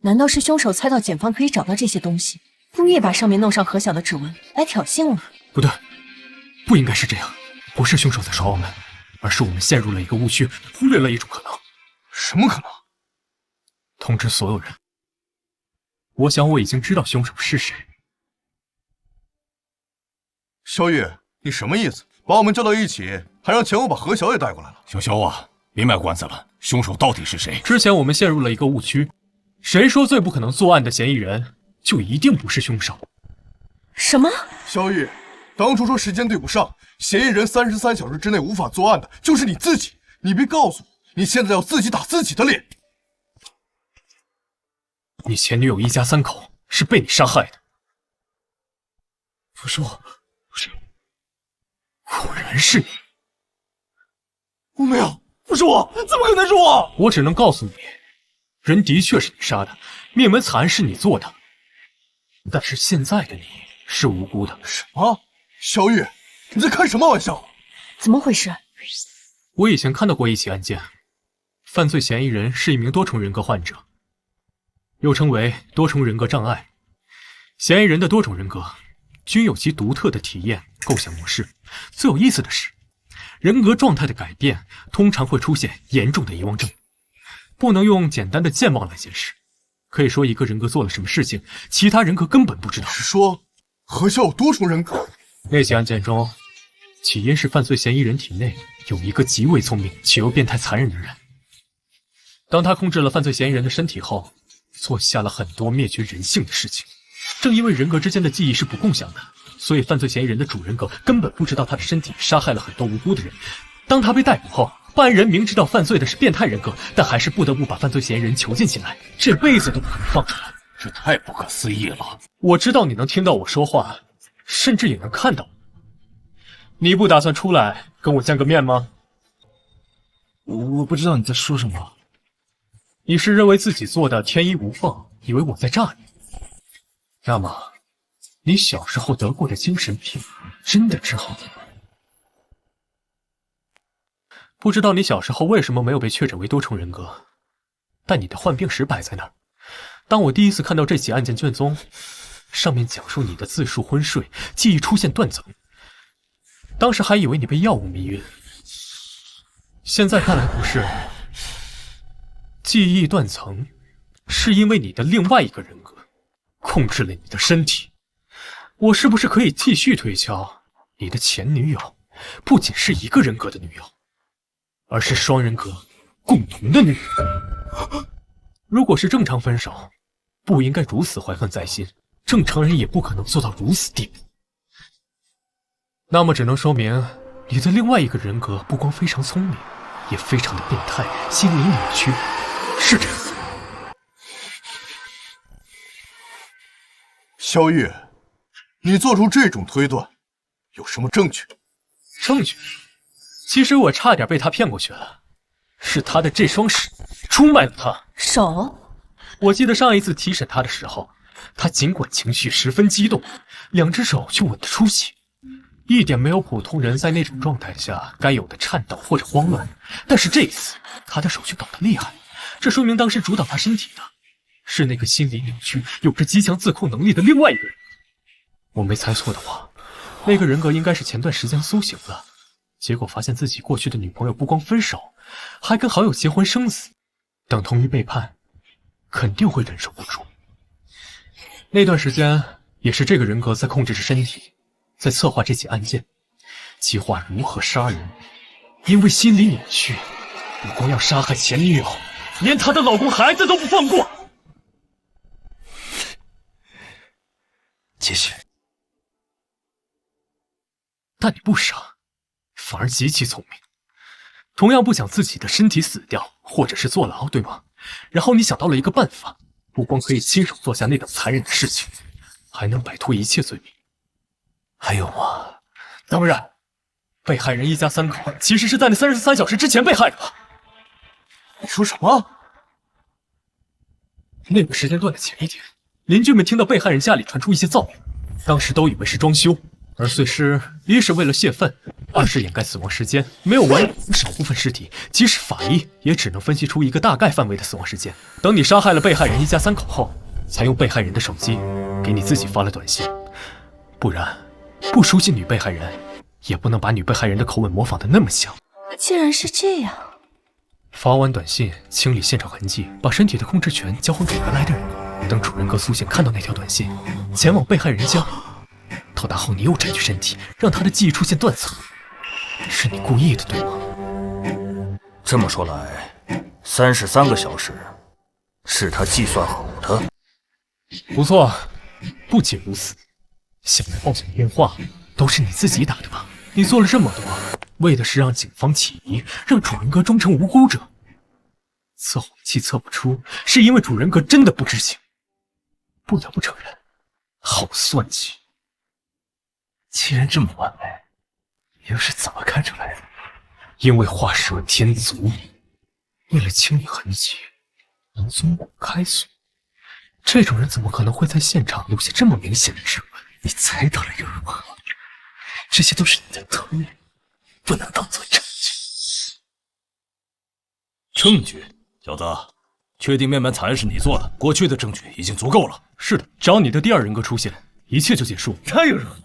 难道是凶手猜到检方可以找到这些东西，故意把上面弄上何晓的指纹来挑衅我们？不对，不应该是这样，不是凶手在耍我们，而是我们陷入了一个误区，忽略了一种可能。什么可能？通知所有人，我想我已经知道凶手是谁。萧玉，你什么意思？把我们叫到一起，还让前务把何晓也带过来了。小肖啊，别卖关子了，凶手到底是谁？之前我们陷入了一个误区，谁说最不可能作案的嫌疑人就一定不是凶手？什么？萧玉，当初说时间对不上，嫌疑人33小时之内无法作案的就是你自己，你别告诉我，你现在要自己打自己的脸。你前女友一家3口是被你杀害的。不是我，不是，果然是你。我没有，不是我，怎么可能是我？我只能告诉你，人的确是你杀的，灭门惨案是你做的，但是现在的你是无辜的。什么？萧玉，你在开什么玩笑？怎么回事？我以前看到过一起案件，犯罪嫌疑人是一名多重人格患者，又称为多重人格障碍。嫌疑人的多种人格均有其独特的体验构想模式。最有意思的是，人格状态的改变通常会出现严重的遗忘症，不能用简单的健忘来解释。可以说一个人格做了什么事情，其他人格根本不知道。是说何晓有多重人格？那起案件中，起因是犯罪嫌疑人体内有一个极为聪明且又变态残忍的人。当他控制了犯罪嫌疑人的身体后，做下了很多灭绝人性的事情。正因为人格之间的记忆是不共享的，所以犯罪嫌疑人的主人格根本不知道他的身体杀害了很多无辜的人。当他被逮捕后，办案人明知道犯罪的是变态人格，但还是不得不把犯罪嫌疑人囚禁起来，这辈子都不可能放出来。这太不可思议了！我知道你能听到我说话，甚至也能看到。你不打算出来跟我见个面吗？我不知道你在说什么。你是认为自己做的天衣无缝，以为我在诈你？那么，你小时候得过的精神病真的治好了吗？不知道你小时候为什么没有被确诊为多重人格，但你的患病史摆在那儿。当我第一次看到这起案件卷宗，上面讲述你的自述昏睡，记忆出现断层，当时还以为你被药物迷晕，现在看来不是。记忆断层是因为你的另外一个人格控制了你的身体。我是不是可以继续推敲，你的前女友不仅是一个人格的女友，而是双人格共同的女友？如果是正常分手，不应该如此怀恨在心，正常人也不可能做到如此地步。那么只能说明你的另外一个人格不光非常聪明，也非常的变态，心理扭曲，是这样。萧玉，你做出这种推断，有什么证据？证据？其实我差点被他骗过去了，是他的这双手出卖了他。手？我记得上一次提审他的时候，他尽管情绪十分激动，两只手却稳得出奇，一点没有普通人在那种状态下该有的颤抖或者慌乱。但是这一次，他的手却抖得厉害，这说明当时主导他身体的是那个心理扭曲、有着极强自控能力的另外一个人。我没猜错的话，那个人格应该是前段时间苏醒了，结果发现自己过去的女朋友不光分手，还跟好友结婚生子，等同于背叛，肯定会忍受不住。那段时间也是这个人格在控制着身体，在策划这起案件，计划如何杀人。因为心理扭曲，不光要杀害前女友，连她的老公孩子都不放过。继续。但你不傻，反而极其聪明。同样不想自己的身体死掉，或者是坐牢，对吗？然后你想到了一个办法，不光可以亲手做下那等残忍的事情，还能摆脱一切罪名。还有吗？当然，被害人一家三口其实是在那33小时之前被害的。你说什么？那个时间段的前一天，邻居们听到被害人家里传出一些噪音，当时都以为是装修。而碎尸一是为了泄愤，二是掩盖死亡时间，没有完整少部分尸体，即使法医也只能分析出一个大概范围的死亡时间。等你杀害了被害人一家三口后，才用被害人的手机给你自己发了短信，不然不熟悉女被害人，也不能把女被害人的口吻模仿得那么像。既然是这样，发完短信，清理现场痕迹，把身体的控制权交还给原来的人格。等主人格苏醒看到那条短信，前往被害人家。到达后，你又占据身体，让他的记忆出现断层，是你故意的，对吗？这么说来，33个小时是他计算好的。不错，不仅如此，想来报警电话都是你自己打的吧？你做了这么多，为的是让警方起疑，让主人格终成无辜者。测谎器测不出，是因为主人格真的不知情，不得不承认，好算计。既然这么完美，又是怎么看出来的？因为画蛇添足，为了清理痕迹，能从我开锁。这种人怎么可能会在现场留下这么明显的指纹？你猜到了又如何？这些都是你的推，不能当做证据。证据？小子，确定面板惨案是你做的？过去的证据已经足够了。是的，只要你的第二人格出现，一切就结束。那又如何？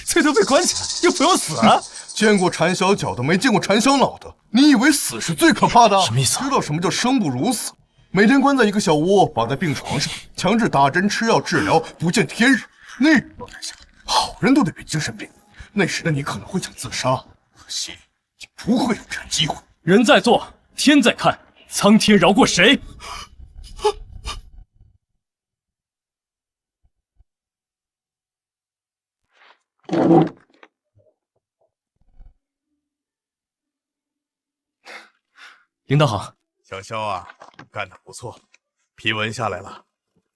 最多被关起来，又不用死啊！见过缠小脚的，没见过缠小脑的。你以为死是最可怕的？什么意思啊？知道什么叫生不如死？每天关在一个小屋，绑在病床上，强制打针吃药治疗，不见天日。那个状态下，好人都得被精神病。那时的你可能会想自杀，可惜你不会有这个机会。人在做，天在看，苍天饶过谁？领导好。小肖啊，干得不错，批文下来了，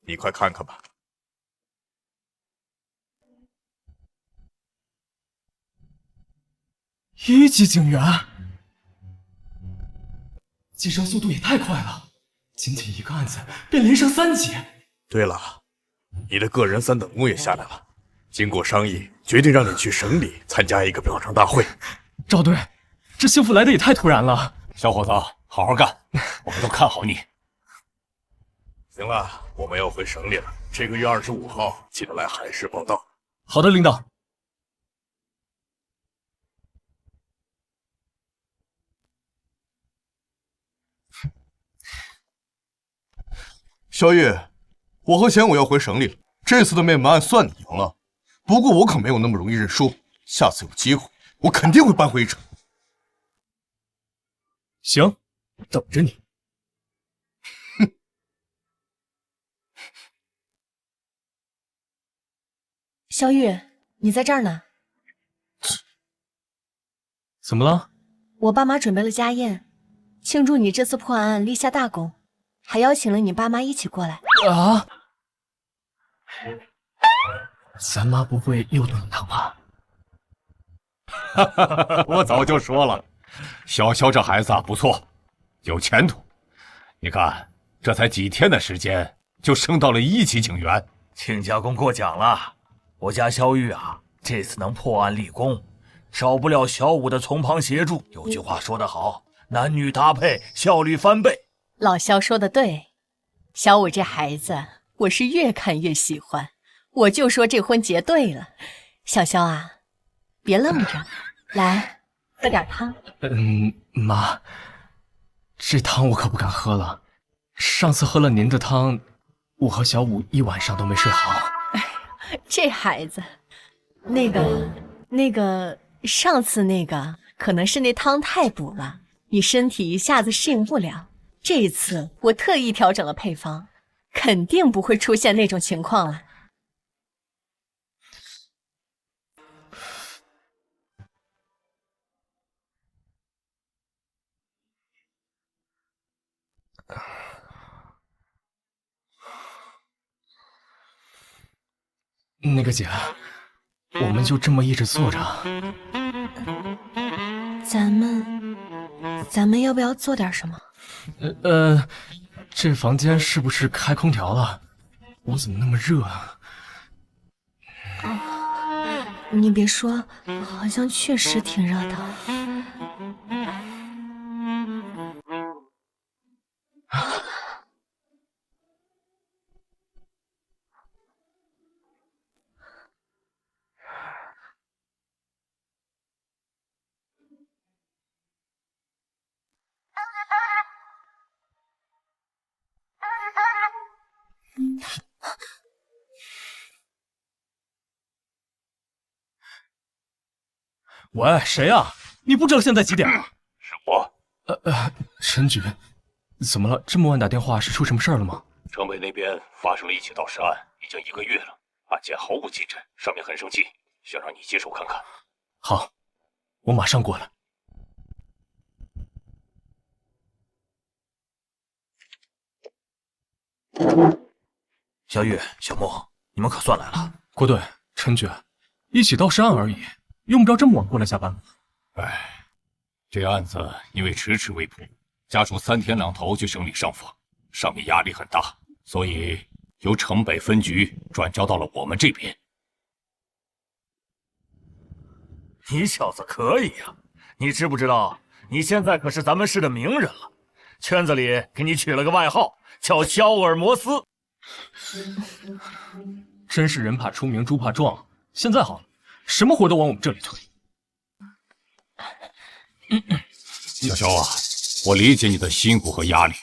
你快看看吧。1级警员，晋升速度也太快了，仅仅一个案子便连升3级。对了，你的个人3等功也下来了，经过商议，决定让你去省里参加一个表彰大会。赵队，这幸福来的也太突然了。小伙子，好好干，我们都看好你。行了，我们要回省里了，这个月25号记得来海市报道。好的，领导。小雨，我和贤武要回省里了，这次的灭门案算你赢了。不过我可没有那么容易认输，下次有机会，我肯定会扳回一城。行，等着你。小雨，你在这儿呢？怎么了？我爸妈准备了家宴，庆祝你这次破案立下大功，还邀请了你爸妈一起过来。啊！咱妈不会又炖汤吧？我早就说了，潇潇这孩子不错，有前途。你看，这才几天的时间，就升到了1级警员。亲家公过奖了，我家萧玉啊，这次能破案立功，少不了小武的从旁协助。有句话说得好，男女搭配，效率翻倍。老萧说的对，小武这孩子，我是越看越喜欢。我就说这婚结对了。小萧啊，别愣着，来喝点汤。妈，这汤我可不敢喝了。上次喝了您的汤，我和小武一晚上都没睡好。这孩子，那个，上次那个可能是那汤太补了，你身体一下子适应不了。这次我特意调整了配方，肯定不会出现那种情况了。那个姐，我们就这么一直坐着。咱们要不要做点什么？这房间是不是开空调了？我怎么那么热啊？你别说，好像确实挺热的。喂，谁啊？你不知道现在几点了？是我。陈局，怎么了？这么晚打电话是出什么事儿了吗？城北那边发生了一起盗尸案，已经1个月了，案件毫无进展，上面很生气，想让你接手看看。好，我马上过来。小雨、小莫，你们可算来了。郭队、陈局，一起盗尸案而已，用不着这么晚过来下班。哎，这案子因为迟迟未破，家属3天2头去省里上访，上面压力很大，所以由城北分局转交到了我们这边。你小子可以呀！你知不知道，你现在可是咱们市的名人了，圈子里给你取了个外号，叫肖尔摩斯。真是人怕出名猪怕壮。现在好了，什么活都往我们这里推。小肖啊，我理解你的辛苦和压力，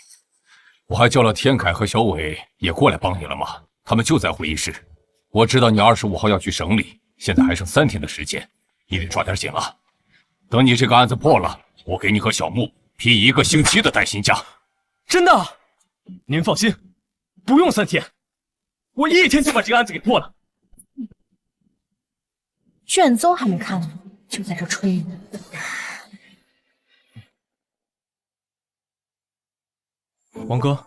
我还叫了天凯和小伟也过来帮你了嘛，他们就在会议室。我知道你25号要去省里，现在还剩3天的时间，你得抓点紧了。等你这个案子破了，我给你和小木批1个星期的带薪假。真的？您放心，不用3天，我1天就把这个案子给破了。卷宗还没看呢，就在这吹呢。王哥，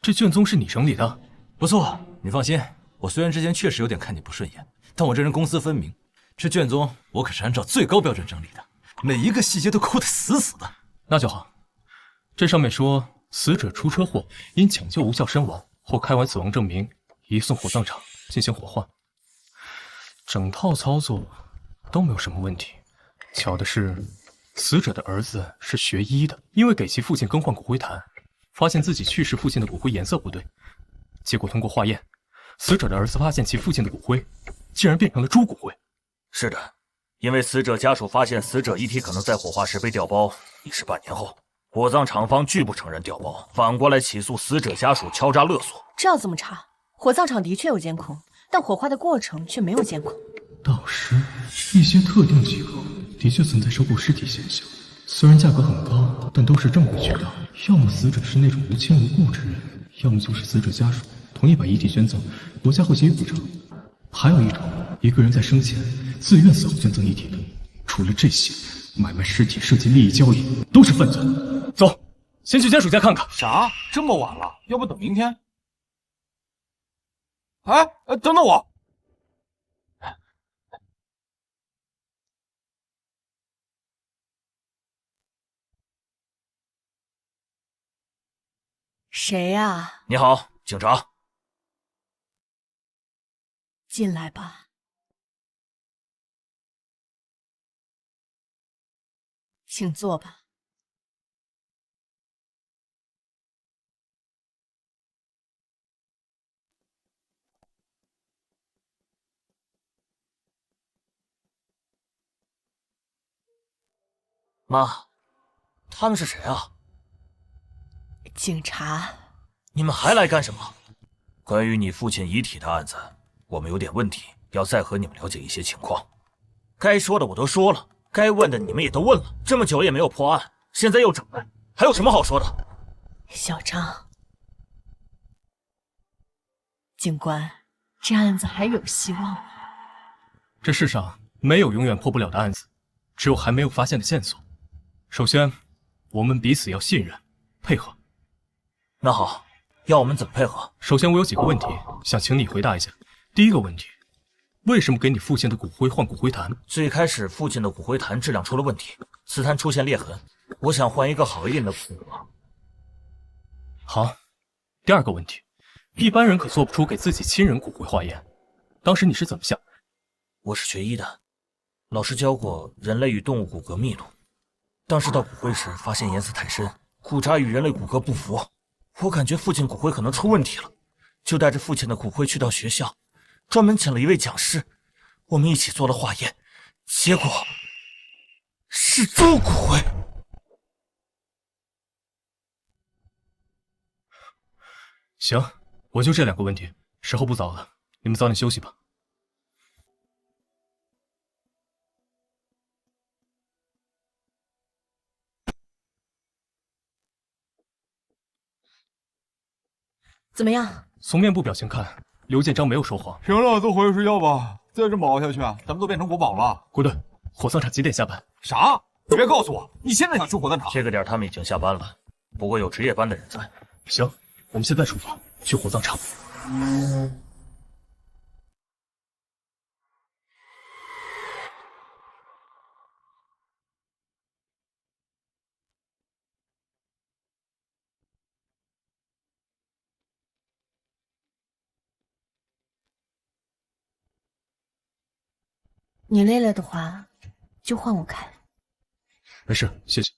这卷宗是你整理的？不错，你放心。我虽然之前确实有点看你不顺眼，但我这人公私分明，这卷宗我可是按照最高标准整理的，每一个细节都抠得死死的。那就好。这上面说，死者出车祸，因抢救无效身亡，后开完死亡证明，移送火葬场进行火化。整套操作都没有什么问题。巧的是，死者的儿子是学医的，因为给其父亲更换骨灰坛，发现自己去世父亲的骨灰颜色不对，结果通过化验，死者的儿子发现其父亲的骨灰竟然变成了猪骨灰。是的，因为死者家属发现死者遗体可能在火化时被调包，已是半年后。火葬厂方拒不承认调包，反过来起诉死者家属敲诈勒索。这要怎么查？火葬场的确有监控，但火化的过程却没有监控。倒是一些特定机构的确存在收购尸体现象，虽然价格很高，但都是正规渠道。要么死者是那种无亲无故之人，要么就是死者家属同意把遗体捐赠，国家会给予补偿。还有一种，一个人在生前自愿死后捐赠遗体的。除了这些，买卖尸体涉及利益交易，都是犯罪。走，先去家属家看看。啥？这么晚了？要不等明天？哎，等等我！谁呀？你好，警察。进来吧。请坐吧。妈，他们是谁啊？警察。你们还来干什么？关于你父亲遗体的案子，我们有点问题，要再和你们了解一些情况。该说的我都说了，该问的你们也都问了，这么久也没有破案，现在又整来，还有什么好说的？小张，警官，这案子还有希望吗？这世上没有永远破不了的案子，只有还没有发现的线索。首先，我们彼此要信任、配合。那好，要我们怎么配合？首先，我有几个问题想请你回答一下。第一个问题，为什么给你父亲的骨灰换骨灰坛？最开始父亲的骨灰坛质量出了问题，瓷坛出现裂痕，我想换一个好一点的骨灰。好。第二个问题，一般人可做不出给自己亲人骨灰化验，当时你是怎么想？我是学医的，老师教过人类与动物骨骼密度。当时到骨灰时发现颜色太深，骨渣与人类骨骼不符，我感觉父亲骨灰可能出问题了，就带着父亲的骨灰去到学校，专门请了一位讲师，我们一起做了化验，结果是猪骨灰。行，我就这两个问题，时候不早了，你们早点休息吧。怎么样？从面部表情看，刘建章没有说谎。行了，都回去睡觉吧。再这么熬下去，咱们都变成国宝了。郭队，火葬场几点下班？啥？你别告诉我，你现在想去火葬场？这个点他们已经下班了，不过有值夜班的人在。行，我们现在出发，去火葬场。你累了的话，就换我开。没事，谢谢。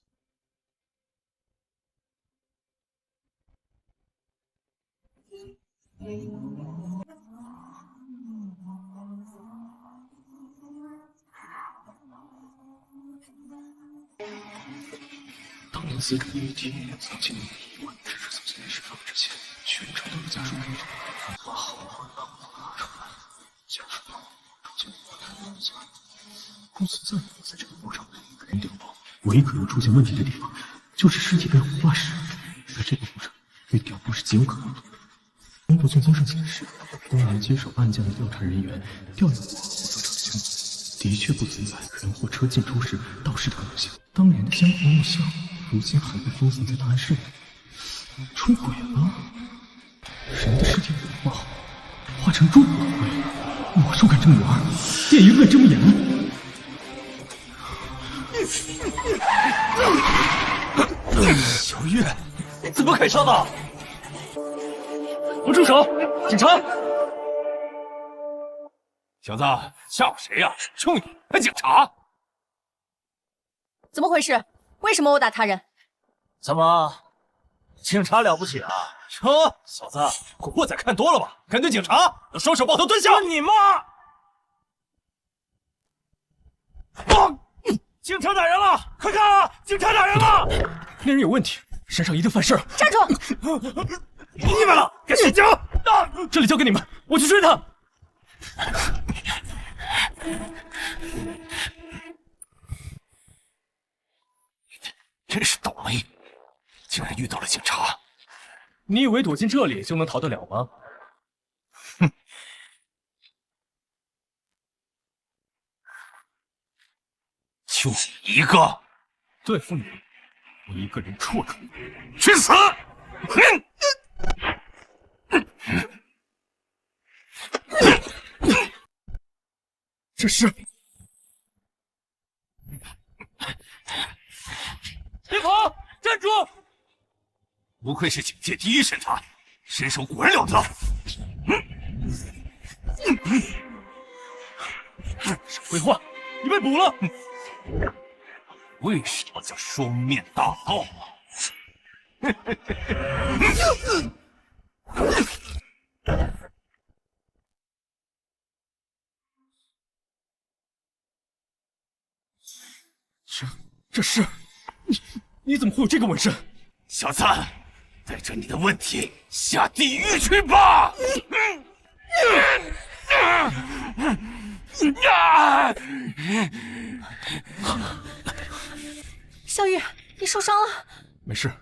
当年死者遗体曾经疑问，只是从今天释放之前，全程都有家属陪同。家属不存在在这个路上给人调包，唯一可能出现问题的地方就是尸体被火化时，在这个过程被调包是极有可能的。通过卷宗上显示，当年接手案件的调查人员调用过火葬场的箱子，的确不存在人或车进出时盗尸的可能性。当年的香火木箱，如今还被封存在档案室里，出轨了。人的尸体火化后化成猪骨灰，魔术敢这么玩，电影敢这么演。小月，怎么砍伤的？我住手！警察！小子，吓唬谁呀？就你还警察？怎么回事？为什么殴打他人？怎么，警察了不起啊？哟，小子，古惑仔看多了吧？敢对警察，要双手抱头蹲下！你妈！警察打人了！快看啊！警察打人了！那人有问题，身上一定犯事。站住！你们了，赶紧讲！这里交给你们，我去追他。真是倒霉，竟然遇到了警察。你以为躲进这里就能逃得了吗？哼！就你一个，对付你，我一个人绰绰。去死！这是。别跑！站住！不愧是警界第一神探，身手果然了得。少废话，你被捕了。为什么叫双面大盗啊？这是你怎么会有这个纹身？小子，带着你的问题下地狱去吧！小雨，你受伤了？没事。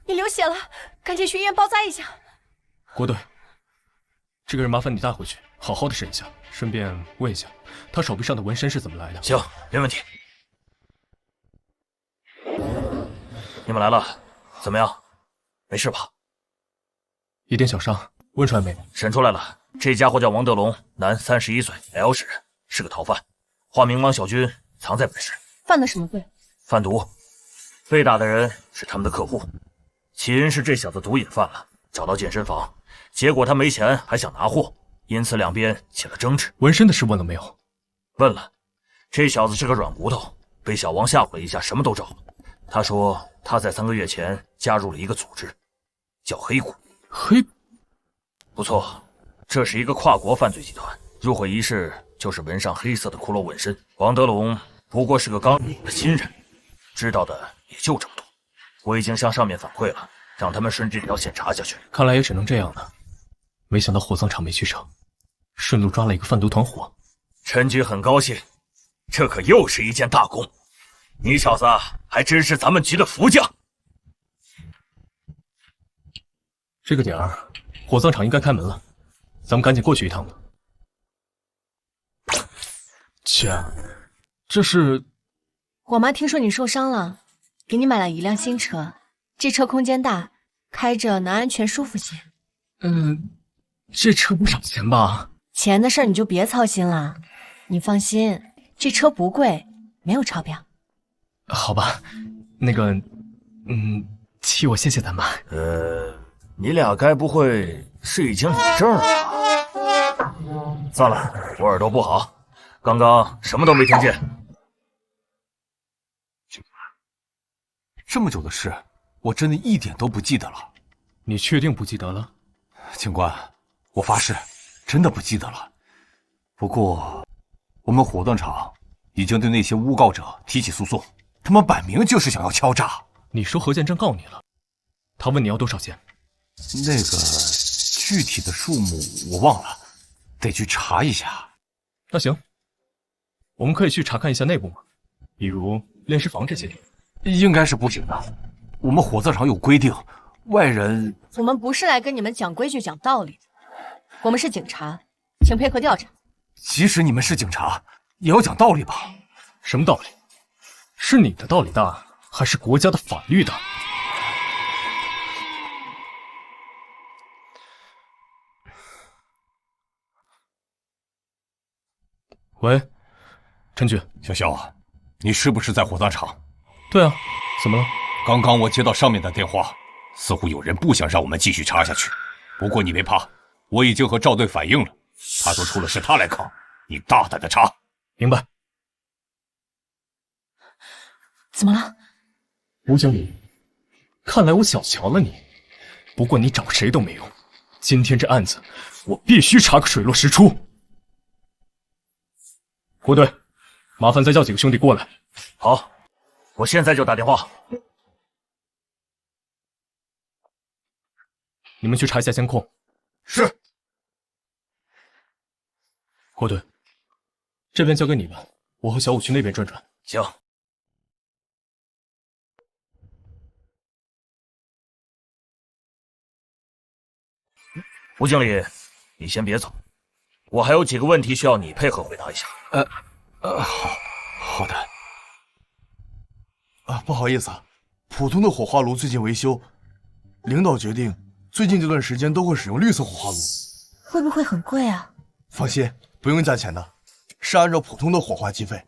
你流血了，赶紧去医院包扎一下。郭队，这个人麻烦你带回去，好好的审一下，顺便问一下他手臂上的纹身是怎么来的。行，没问题。你们来了，怎么样？没事吧？一点小伤，问出来没有？审出来了，这家伙叫王德龙，男，31岁，L 市人，是个逃犯，化名王小军，藏在本市。犯了什么罪？贩毒。被打的人是他们的客户，起因是这小子毒瘾犯了，找到健身房，结果他没钱还想拿货，因此两边起了争执。纹身的事问了没有？问了，这小子是个软骨头，被小王吓唬了一下，什么都招了。他说他在3个月前加入了一个组织，叫黑谷。黑？不错，这是一个跨国犯罪集团，入会仪式就是纹上黑色的骷髅纹身。王德龙不过是个刚入的新人，知道的也就这么多。我已经向上面反馈了，让他们顺这条线查下去。看来也只能这样了。没想到火葬场没去成，顺路抓了一个贩毒团伙。陈局很高兴，这可又是一件大功。你小子还真是咱们局的福将。这个点儿，火葬场应该开门了，咱们赶紧过去一趟吧。姐，这是……我妈听说你受伤了，给你买了一辆新车，这车空间大，开着能安全舒服些。这车不少钱吧？钱的事儿你就别操心了，你放心，这车不贵，没有超标。好吧，那个，替我谢谢咱妈。你俩该不会是已经领证了吧？算了，我耳朵不好，刚刚什么都没听见。这么久的事，我真的一点都不记得了。你确定不记得了？警官，我发誓，真的不记得了。不过，我们火葬场已经对那些诬告者提起诉讼，他们摆明就是想要敲诈。你说何建正告你了？他问你要多少钱？那个具体的数目我忘了，得去查一下。那行，我们可以去查看一下内部吗？比如炼尸房这些地方。应该是不行的，我们火葬场有规定，外人……我们不是来跟你们讲规矩、讲道理的，我们是警察，请配合调查。即使你们是警察，也要讲道理吧？什么道理？是你的道理大，还是国家的法律大？喂，陈局，小肖，你是不是在火葬场？对啊，怎么了？刚刚我接到上面的电话，似乎有人不想让我们继续查下去。不过你别怕，我已经和赵队反映了，他说出了事他来扛，你大胆的查。明白。怎么了？吴经理，看来我小瞧了你。不过你找谁都没用，今天这案子我必须查个水落石出。郭队，麻烦再叫几个兄弟过来。好，我现在就打电话。你们去查一下监控。是。郭队，这边交给你们，我和小五去那边转转。行。吴经理，你先别走，我还有几个问题需要你配合回答一下。好的。不好意思，普通的火化炉最近维修，领导决定最近这段时间都会使用绿色火化炉。会不会很贵啊？放心，不用加钱的，是按照普通的火化计费。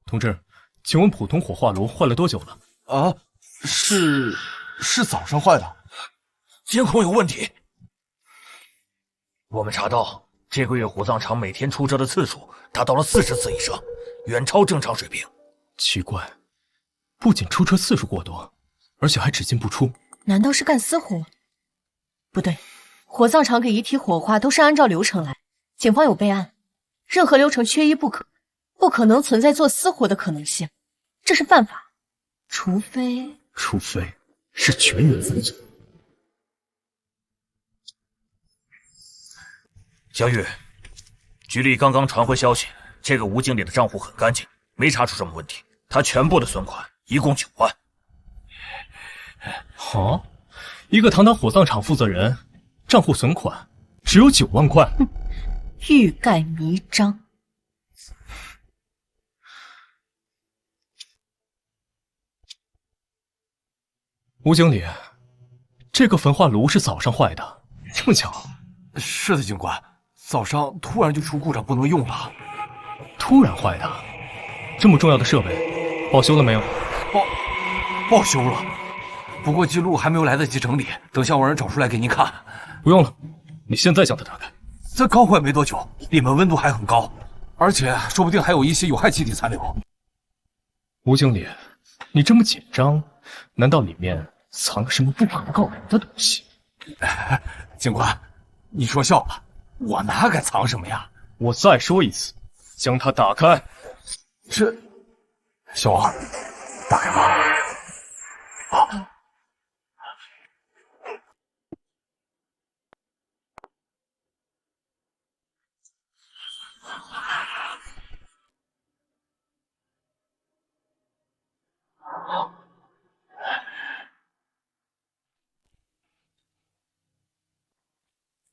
同志，请问普通火化炉坏了多久了？是早上坏的。监控有问题。我们查到这个月火葬场每天出车的次数达到了40次以上，远超正常水平。奇怪，不仅出车次数过多，而且还只进不出。难道是干私活？不对，火葬场给遗体火化都是按照流程来，警方有备案，任何流程缺一不可，不可能存在做私活的可能性，这是犯法。除非是全员犯罪。小雨，局里刚刚传回消息，这个吴经理的账户很干净，没查出什么问题。他全部的存款一共9万。好，一个堂堂火葬场负责人，账户存款只有9万块。欲盖弥彰。吴经理，这个焚化炉是早上坏的，这么巧？是的，警官，早上突然就出故障，不能用了。突然坏的？这么重要的设备，报修了没有？报修了，不过记录还没有来得及整理，等下我让人找出来给您看。不用了，你现在将它打开。这刚坏没多久，里面温度还很高，而且说不定还有一些有害气体残留。吴经理，你这么紧张，难道里面藏了什么不可告人的东西？警官，你说笑了，我哪敢藏什么呀？我再说一次，将它打开。是，小王，打开吧。好。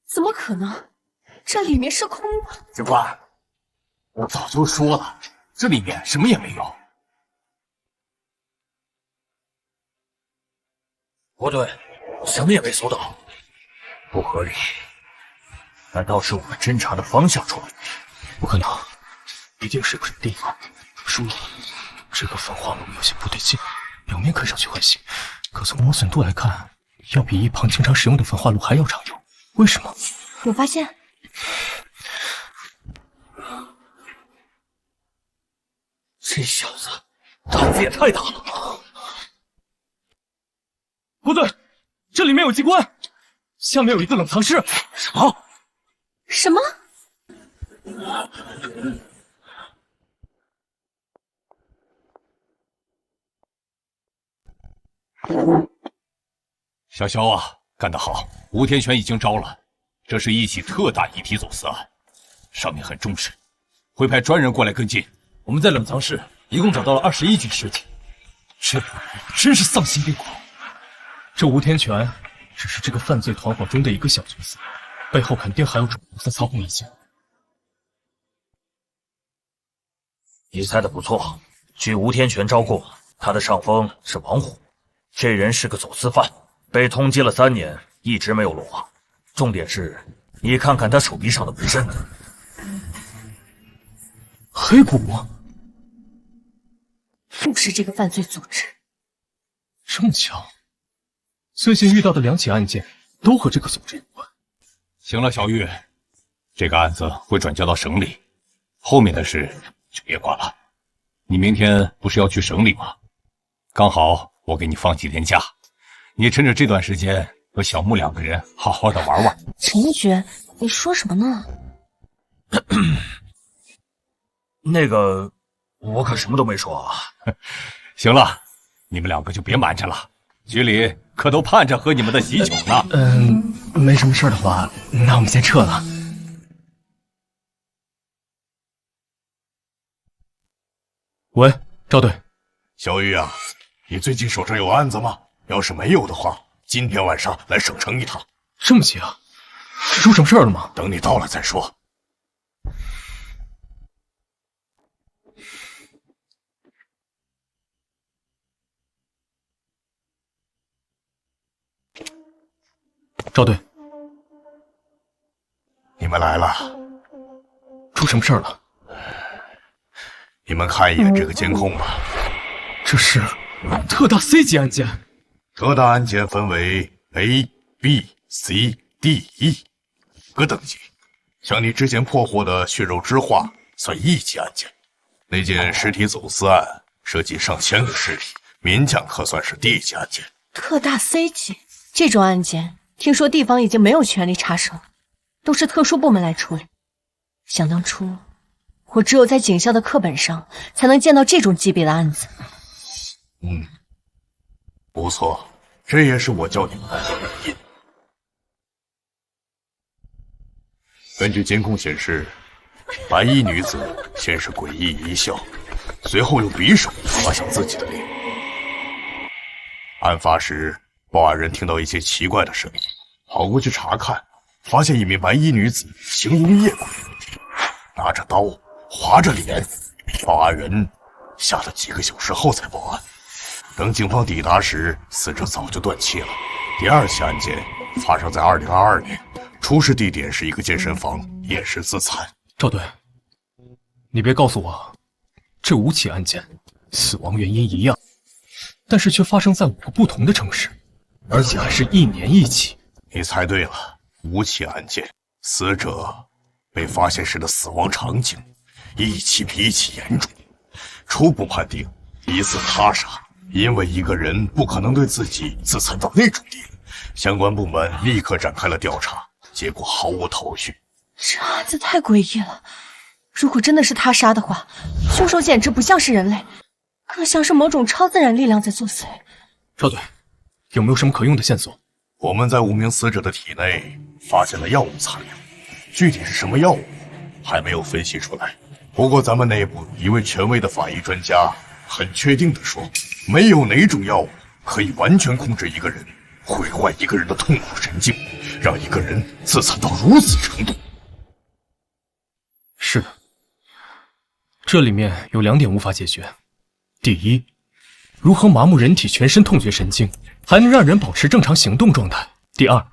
怎么可能？这里面是空的。警官，我早就说了，这里面什么也没有。不对，什么也没搜到，不合理。难道是我们侦查的方向出了问题？不可能，一定是有什么地方疏漏。这个焚化炉有些不对劲，表面看上去很新，可从磨损度来看，要比一旁经常使用的焚化炉还要常用。为什么？有发现？这小子胆子也太大了！不对，这里面有机关，下面有一个冷藏室。什么？什么？小肖啊，干得好！吴天全已经招了，这是一起特大遗体走私案，上面很重视，会派专人过来跟进。我们在冷藏室一共找到了21具尸体，这真是丧心病狂。这吴天全只是这个犯罪团伙中的一个小角色，背后肯定还有种人在操控一切。你猜的不错，据吴天全招供，他的上峰是王虎，这人是个走私犯，被通缉了3年，一直没有落网。重点是，你看看他手臂上的纹身，黑骨，又是这个犯罪组织，这么巧，最近遇到的2起案件都和这个组织有关。行了，小玉，这个案子会转交到省里，后面的事就别管了。你明天不是要去省里吗？刚好我给你放几天假，你趁着这段时间和小木2个人好好的玩玩。陈一局，你说什么呢？那个，我可什么都没说啊。行了，你们2个就别瞒着了，局里可都盼着喝你们的喜酒呢。没什么事的话，那我们先撤了。喂，赵队，小玉啊，你最近手上有案子吗？要是没有的话，今天晚上来省城一趟。这么急啊？是出什么事了吗？等你到了再说。赵队，你们来了，出什么事了？你们看一眼这个监控吧。这是特大 C 级案件。特大案件分为 A、B、C、D、E 5个等级。像你之前破获的血肉之化算1级案件，那件尸体走私案涉及上千个尸体，勉强可算是 D 级案件。特大 C 级这种案件，听说地方已经没有权利插手，都是特殊部门来处理。想当初，我只有在警校的课本上才能见到这种级别的案子。不错，这也是我叫你们来的原因。根据监控显示，白衣女子先是诡异一笑，随后用匕首划向自己的脸。案发时，报案人听到一些奇怪的声音，跑过去查看，发现一名白衣女子形如夜鬼，拿着刀划着脸。报案人吓了几个小时后才报案。等警方抵达时，死者早就断气了。第2起案件发生在2022年，出事地点是一个健身房，也是自残。赵队，你别告诉我，这5起案件死亡原因一样，但是却发生在5个不同的城市，而且还是1年1起。你猜对了，5起案件，死者被发现时的死亡场景一起比一起严重，初步判定疑似他杀。因为一个人不可能对自己自残到那种地步，相关部门立刻展开了调查，结果毫无头绪。这案子太诡异了，如果真的是他杀的话，凶手简直不像是人类，更像是某种超自然力量在作祟。赵队，有没有什么可用的线索？我们在5名死者的体内发现了药物残留，具体是什么药物还没有分析出来。不过咱们内部一位权威的法医专家很确定地说，没有哪种药物可以完全控制一个人，毁坏一个人的痛苦神经，让一个人自残到如此程度。是的，这里面有2点无法解决。第一，如何麻木人体全身痛觉神经，还能让人保持正常行动状态？第二，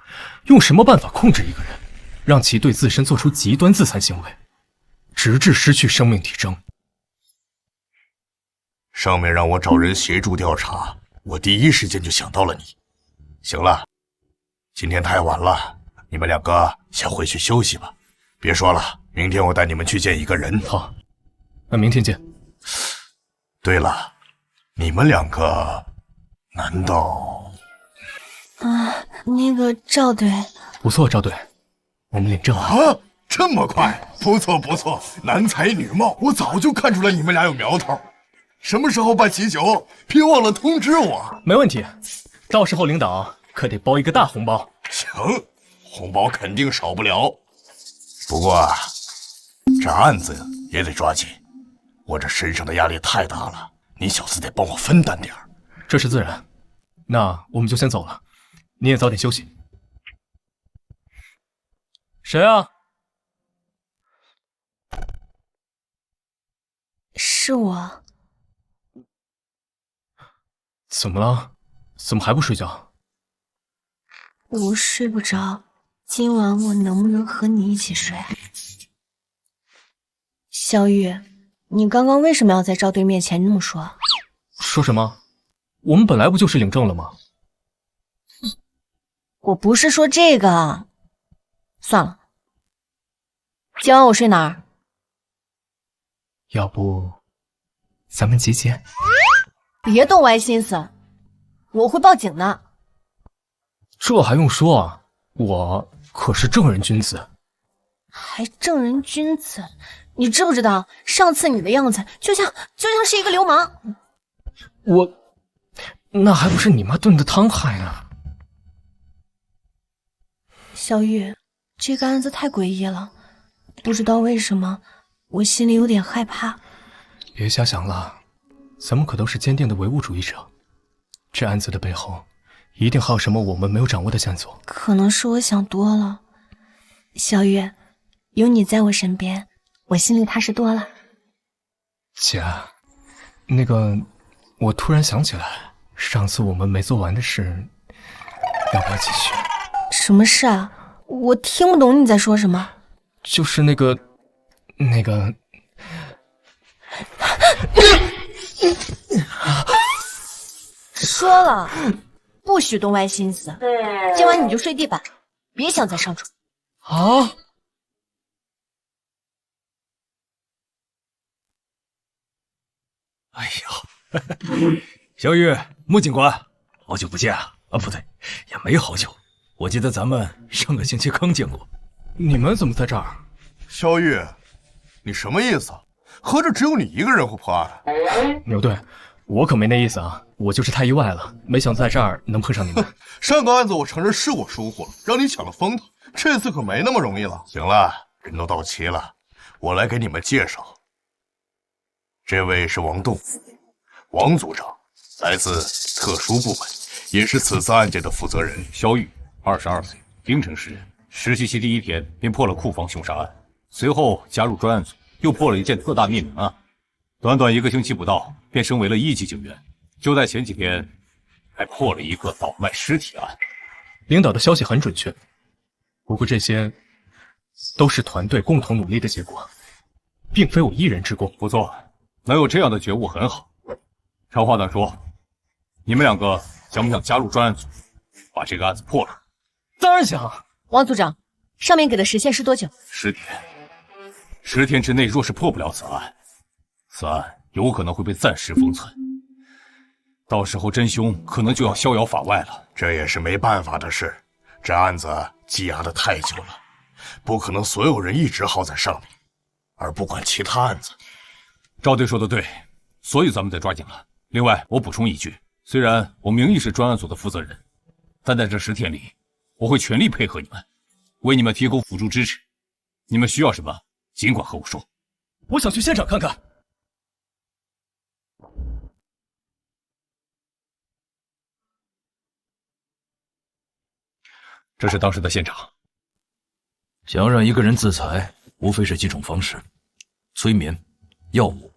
用什么办法控制一个人，让其对自身做出极端自残行为，直至失去生命体征？上面让我找人协助调查，我第一时间就想到了你。行了，今天太晚了，你们2个先回去休息吧。别说了，明天我带你们去见一个人。好，那明天见。对了，你们2个难道……那个赵队，不错，赵队，我们领证了。啊，这么快？不错不错，男才女貌，我早就看出来你们俩有苗头。什么时候办喜酒？别忘了通知我。没问题，到时候领导可得包一个大红包。行，红包肯定少不了。不过这案子也得抓紧，我这身上的压力太大了，你小子得帮我分担点儿。这是自然。那我们就先走了，你也早点休息。谁啊？是我。怎么了？怎么还不睡觉？我睡不着，今晚我能不能和你一起睡？小雨，你刚刚为什么要在赵队面前那么说？说什么？我们本来不就是领证了吗？我不是说这个。算了，今晚我睡哪儿？要不咱们集结？别动歪心思，我会报警的。这还用说啊？我可是正人君子。还正人君子？你知不知道上次你的样子就像是一个流氓？那还不是你妈炖的汤害的。小雨，这个案子太诡异了，不知道为什么我心里有点害怕。别瞎想了，咱们可都是坚定的唯物主义者，这案子的背后一定还有什么我们没有掌握的线索。可能是我想多了。小雨，有你在我身边，我心里踏实多了。姐，那个，我突然想起来，上次我们没做完的事，要不要继续？什么事啊？我听不懂你在说什么。就是那个，说了，不许动歪心思。今晚你就睡地板，别想再上床。啊！哎呀，小雨，穆警官，好久不见啊！啊，不对，也没好久。我记得咱们上个星期刚见过。你们怎么在这儿？萧玉，你什么意思？合着只有你一个人会破案？牛队，我可没那意思啊，我就是太意外了，没想到在这儿能碰上你们。上个案子我承认是我疏忽了，让你抢了风头，这次可没那么容易了。行了，人都到齐了，我来给你们介绍。这位是王栋，王组长，来自特殊部门，也是此次案件的负责人。萧玉，22岁，京城市人。实习期第1天便破了库房凶杀案，随后加入专案组，又破了一件特大灭门案。短短1个星期不到，便升为了1级警员。就在前几天，还破了一个倒卖尸体案。领导的消息很准确，不过这些都是团队共同努力的结果，并非我一人之功。不错，能有这样的觉悟很好。长话短说，你们2个想不想加入专案组，把这个案子破了？当然想。王组长，上面给的时限是多久？10天。10天之内若是破不了此案，此案有可能会被暂时封存，到时候真凶可能就要逍遥法外了。这也是没办法的事，这案子积压的太久了，不可能所有人一直耗在上面，而不管其他案子。赵队说的对，所以咱们得抓紧了。另外，我补充一句，虽然我名义是专案组的负责人，但在这10天里，我会全力配合你们，为你们提供辅助支持。你们需要什么，尽管和我说。我想去现场看看。这是当时的现场。想要让一个人自裁，无非是几种方式：催眠、药物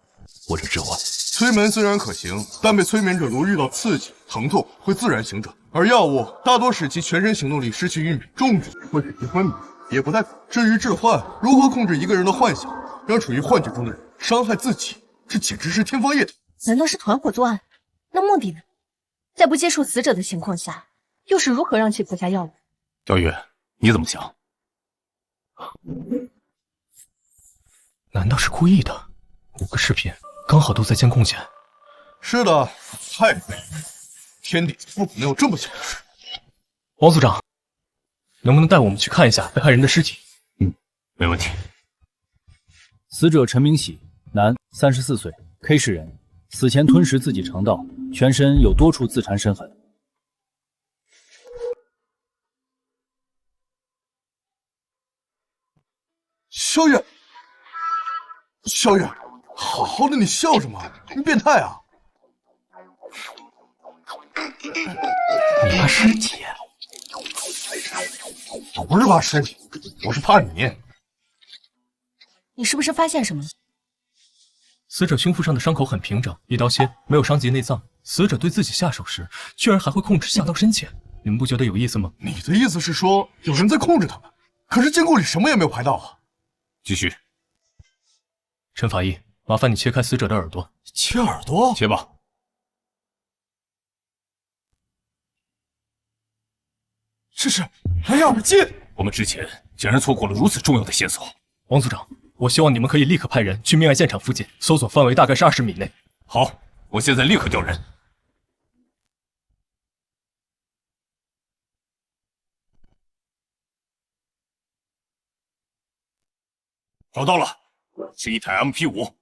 或者致幻。催眠虽然可行，但被催眠者如遇到刺激、疼痛会自然醒转，而药物大多使其全身行动力失去运转，中毒会使其昏迷，也不太可。至于致幻，如何控制一个人的幻想，让处于幻觉中的人伤害自己，这简直是天方夜谭。难道是团伙作案？那目的呢？在不接触死者的情况下，又是如何让其服下药物？小雨，你怎么想？难道是故意的？5个视频刚好都在监控前。是的，太美了，天底下不可能有这么巧的事。王组长，能不能带我们去看一下被害人的尸体？没问题。死者陈明喜，男，34岁，K 市人，死前吞食自己肠道，全身有多处自残深痕。萧月，萧月，好好的你笑什么？你变态啊！你怕尸体？我不是怕尸体，我是怕你。你是不是发现什么？死者胸腹上的伤口很平整，一刀切，没有伤及内脏。死者对自己下手时，居然还会控制下刀深浅，你们不觉得有意思吗？你的意思是说有人在控制他们？可是监控里什么也没有拍到啊！继续。陈法医，麻烦你切开死者的耳朵。切耳朵？切吧。是，来呀，进！我们之前竟然错过了如此重要的线索。王组长，我希望你们可以立刻派人去命案现场附近，搜索范围大概是20米内。好，我现在立刻调人。找到了，是一台 MP5。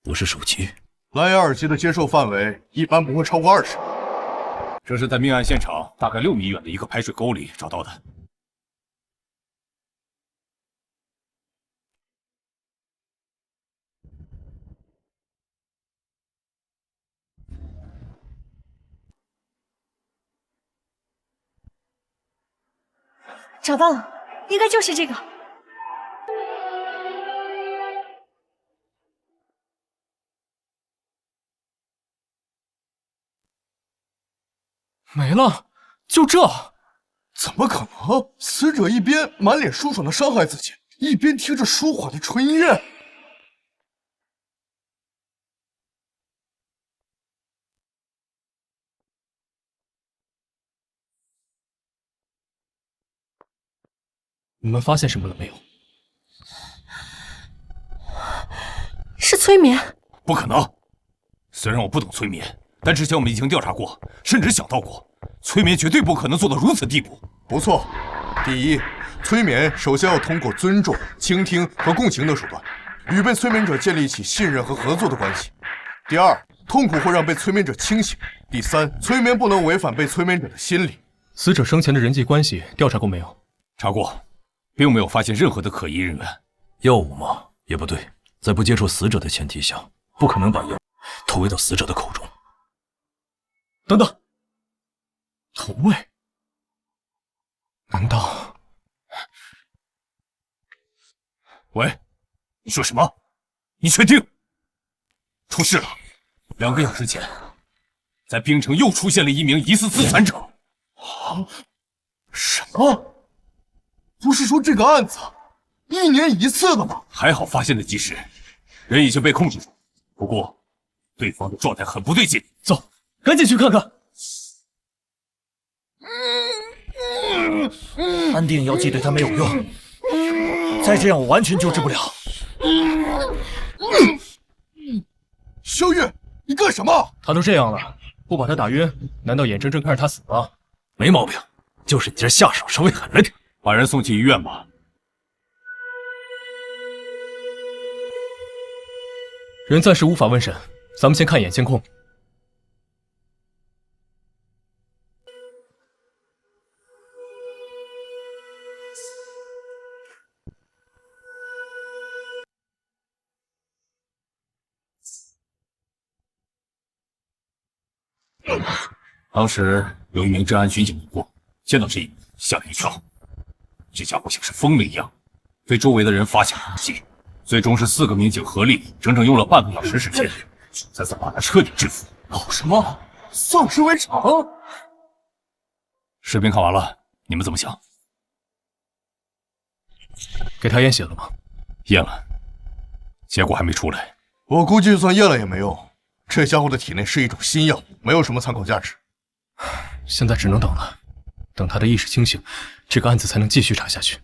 不是手机。蓝牙耳机的接受范围一般不会超过20米。这是在命案现场大概6米远的一个排水沟里找到的。找到了，应该就是这个。没了，就这？怎么可能？死者一边满脸舒爽的伤害自己，一边听着舒缓的纯音乐。你们发现什么了没有？是催眠？不可能！虽然我不懂催眠，但之前我们已经调查过，甚至想到过，催眠绝对不可能做到如此地步。不错，第一，催眠首先要通过尊重、倾听和共情的手段，与被催眠者建立起信任和合作的关系。第二，痛苦会让被催眠者清醒。第三，催眠不能违反被催眠者的心理。死者生前的人际关系调查过没有？查过，并没有发现任何的可疑人员。药物吗？也不对，在不接触死者的前提下，不可能把药投喂到死者的口中。等等，投喂？难道？喂，你说什么？你确定？出事了！2个小时前，在冰城又出现了一名疑似自残者。什么？不是说这个案子1年1次的吗？还好发现的及时，人已经被控制住。不过，对方的状态很不对劲。走，赶紧去看看。安定药剂对他没有用，再这样我完全救治不了。萧月，你干什么？他都这样了，不把他打晕，难道眼睁睁看着他死吗？没毛病，就是你这下手稍微狠了点。把人送去医院吧。人暂时无法问审，咱们先看一眼监控。当时有一名治安巡警路过，见到这一幕，吓了一跳。这家伙像是疯了一样，对周围的人发响攻击。最终是4个民警合力，整整用了半个小时时间，才算把他彻底制服。搞什么？丧尸围场？视频看完了，你们怎么想？给他验血了吗？验了，结果还没出来。我估计就算验了也没用，这家伙的体内是一种新药，没有什么参考价值。现在只能等了，等他的意识清醒，这个案子才能继续查下去。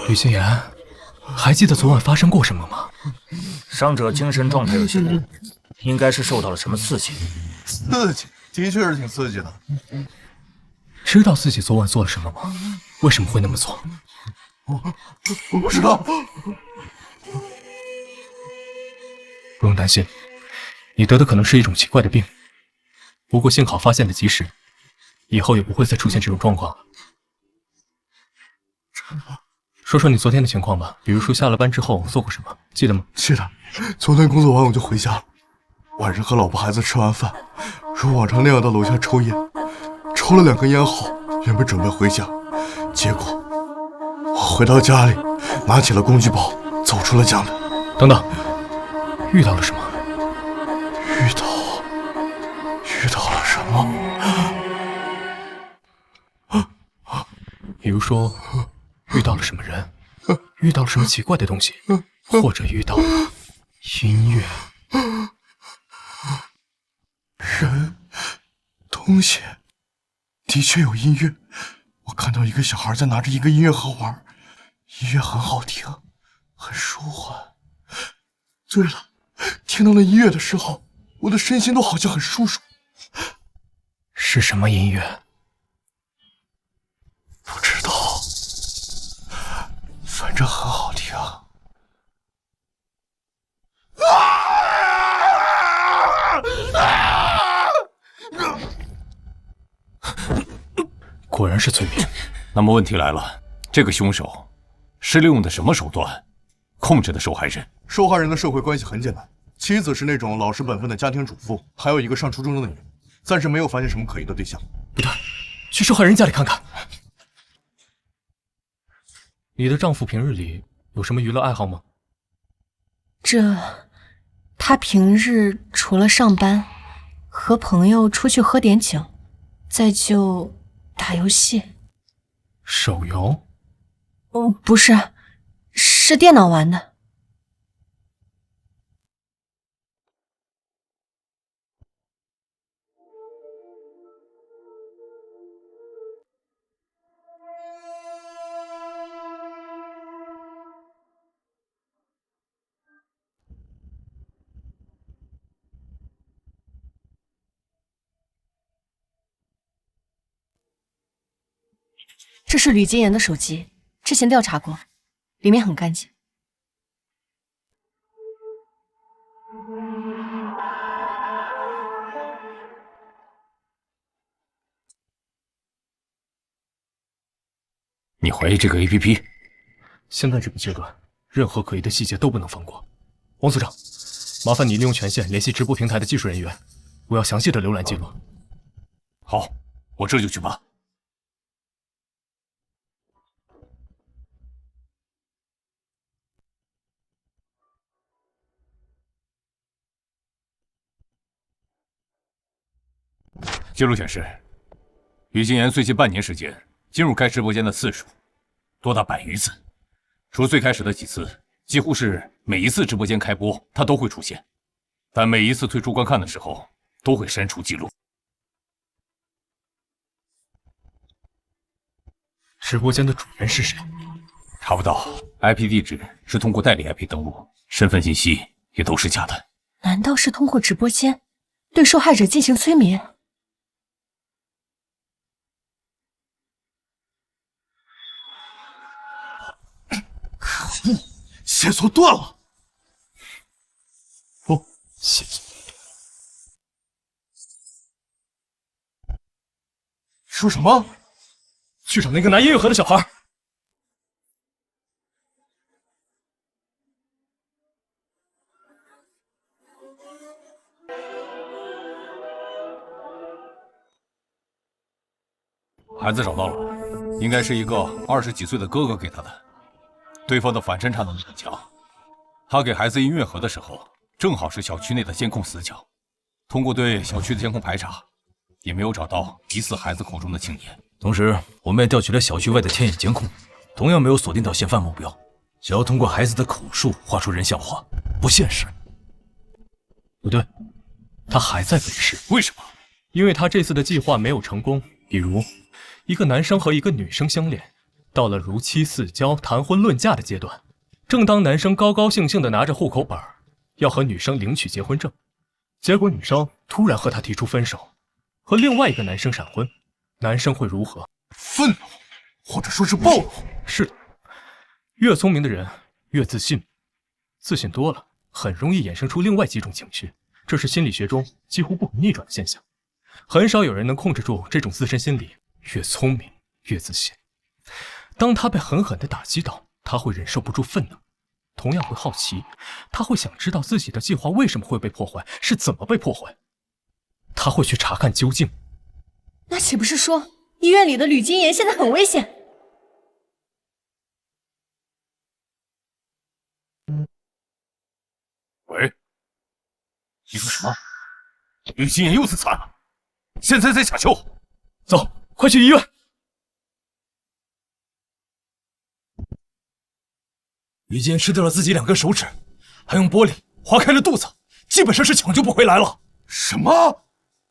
吕心言，还记得昨晚发生过什么吗？伤者精神状态有些不，应该是受到了什么刺激。刺激，的确是挺刺激的。知道自己昨晚做了什么吗？为什么会那么做？我不知道。不用担心，你得的可能是一种奇怪的病，不过幸好发现的及时，以后也不会再出现这种状况了。说说你昨天的情况吧，比如说下了班之后做过什么，记得吗？记得，昨天工作完我就回家了，晚上和老婆孩子吃完饭，如往常那样到楼下抽烟，抽了2根烟后，原本准备回家，结果我回到家里，拿起了工具包，走出了家门。等等，遇到了什么？遇到了什么？比如说遇到了什么人？遇到了什么奇怪的东西，或者遇到音乐。人、东西，的确有音乐。我看到一个小孩在拿着一个音乐盒玩，音乐很好听，很舒缓。对了，听到了音乐的时候，我的身心都好像很舒爽。是什么音乐？不知道，反正很好听。果然是催眠。那么问题来了，这个凶手是利用的什么手段控制的受害人？受害人的社会关系很简单，妻子是那种老实本分的家庭主妇，还有一个上初中的女人，暂时没有发现什么可疑的对象。不对，去受害人家里看看。你的丈夫平日里有什么娱乐爱好吗？他平日除了上班，和朋友出去喝点酒，再就打游戏。手游？不是，是电脑玩的。这是吕金言的手机，之前调查过，里面很干净。你怀疑这个 APP？ 现在这个阶段，任何可疑的细节都不能放过。王所长，麻烦你利用权限联系直播平台的技术人员，我要详细的浏览记录。好，我这就去办。记录显示，于金言最近半年时间进入该直播间的次数多达100余次，除最开始的几次，几乎是每一次直播间开播他都会出现，但每一次退出观看的时候都会删除记录。直播间的主人是谁？查不到 IP 地址，是通过代理 IP 登录，身份信息也都是假的。难道是通过直播间对受害者进行催眠？可恶，线索断了！不，线索说什么？去找那个拿音乐盒的小孩。孩子找到了，应该是一个20几岁的哥哥给他的。对方的反侦查能力很强，他给孩子音乐盒的时候，正好是小区内的监控死角。通过对小区的监控排查，也没有找到疑似孩子口中的青年。同时，我们也调取了小区外的天眼监控，同样没有锁定到嫌犯目标。只要通过孩子的口述画出人像画，不现实。不对，他还在本市。为什么？因为他这次的计划没有成功。比如，一个男生和一个女生相恋，到了如期似交、谈婚论嫁的阶段，正当男生高高兴兴地拿着户口本要和女生领取结婚证，结果女生突然和他提出分手，和另外一个男生闪婚，男生会如何？愤怒，或者说是暴怒。是的，越聪明的人越自信，自信多了，很容易衍生出另外几种情绪，这是心理学中几乎不可逆转的现象。很少有人能控制住这种自身心理，越聪明越自信。当他被狠狠地打击到，他会忍受不住愤怒，同样会好奇，他会想知道自己的计划为什么会被破坏，是怎么被破坏。他会去查看究竟。那岂不是说医院里的吕金言现在很危险？喂，你说什么？吕金言又自残了，现在在抢救。走，快去医院。于坚吃掉了自己2根手指，还用玻璃划开了肚子，基本上是抢救不回来了。什么？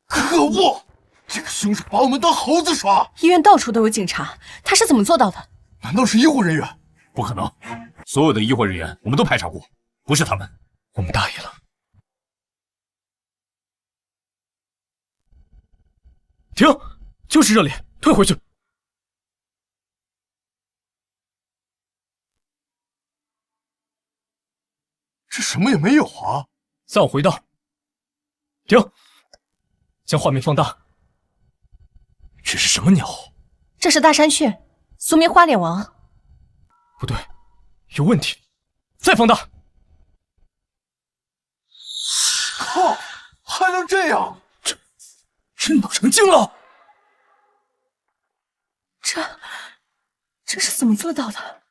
可恶！这个凶手把我们当猴子耍！医院到处都有警察，他是怎么做到的？难道是医护人员？不可能，所有的医护人员我们都排查过，不是他们。我们大意了。停，就是这里，退回去。这什么也没有啊！再往回倒。停，将画面放大。这是什么鸟？这是大山雀，俗名花脸王。不对，有问题。再放大。靠，还能这样？这鸟成精了！这是怎么做到的？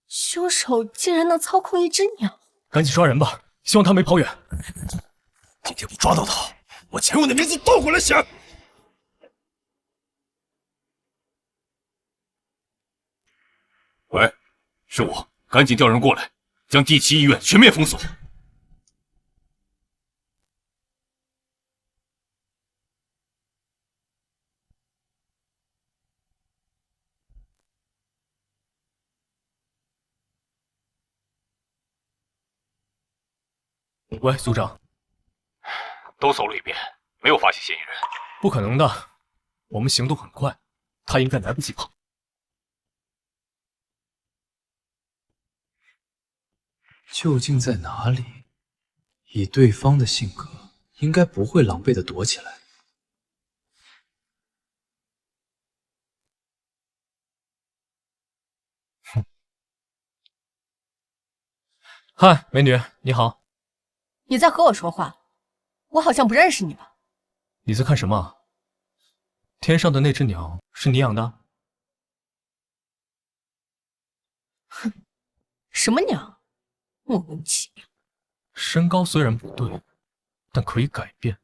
凶手竟然能操控一只鸟！赶紧抓人吧，希望他没跑远。今天不抓到他，我前文的名字倒过来写。喂，是我，赶紧调人过来，将第7医院全面封锁。喂，组长，都搜了一遍，没有发现嫌疑人。不可能的，我们行动很快，他应该来不及跑。究竟在哪里？以对方的性格，应该不会狼狈的躲起来。哼。嗨，美女，你好。你在和我说话？我好像不认识你吧？你在看什么？天上的那只鸟是你养的？哼，什么鸟？莫名其妙。身高虽然不对，但可以改变。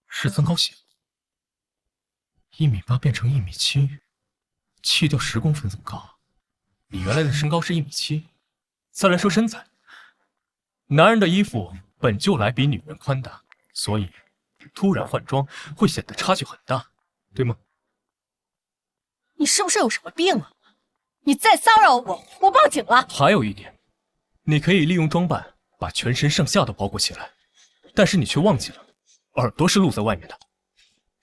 是增高鞋。1.8米变成1.7米，去掉10公分增高。你原来的身高是1.7米。再来说身材，男人的衣服本就来比女人宽大，所以突然换装会显得差距很大，对吗？你是不是有什么病啊？你再骚扰我，我报警了。还有一点，你可以利用装扮把全身上下都包裹起来，但是你却忘记了，耳朵是露在外面的。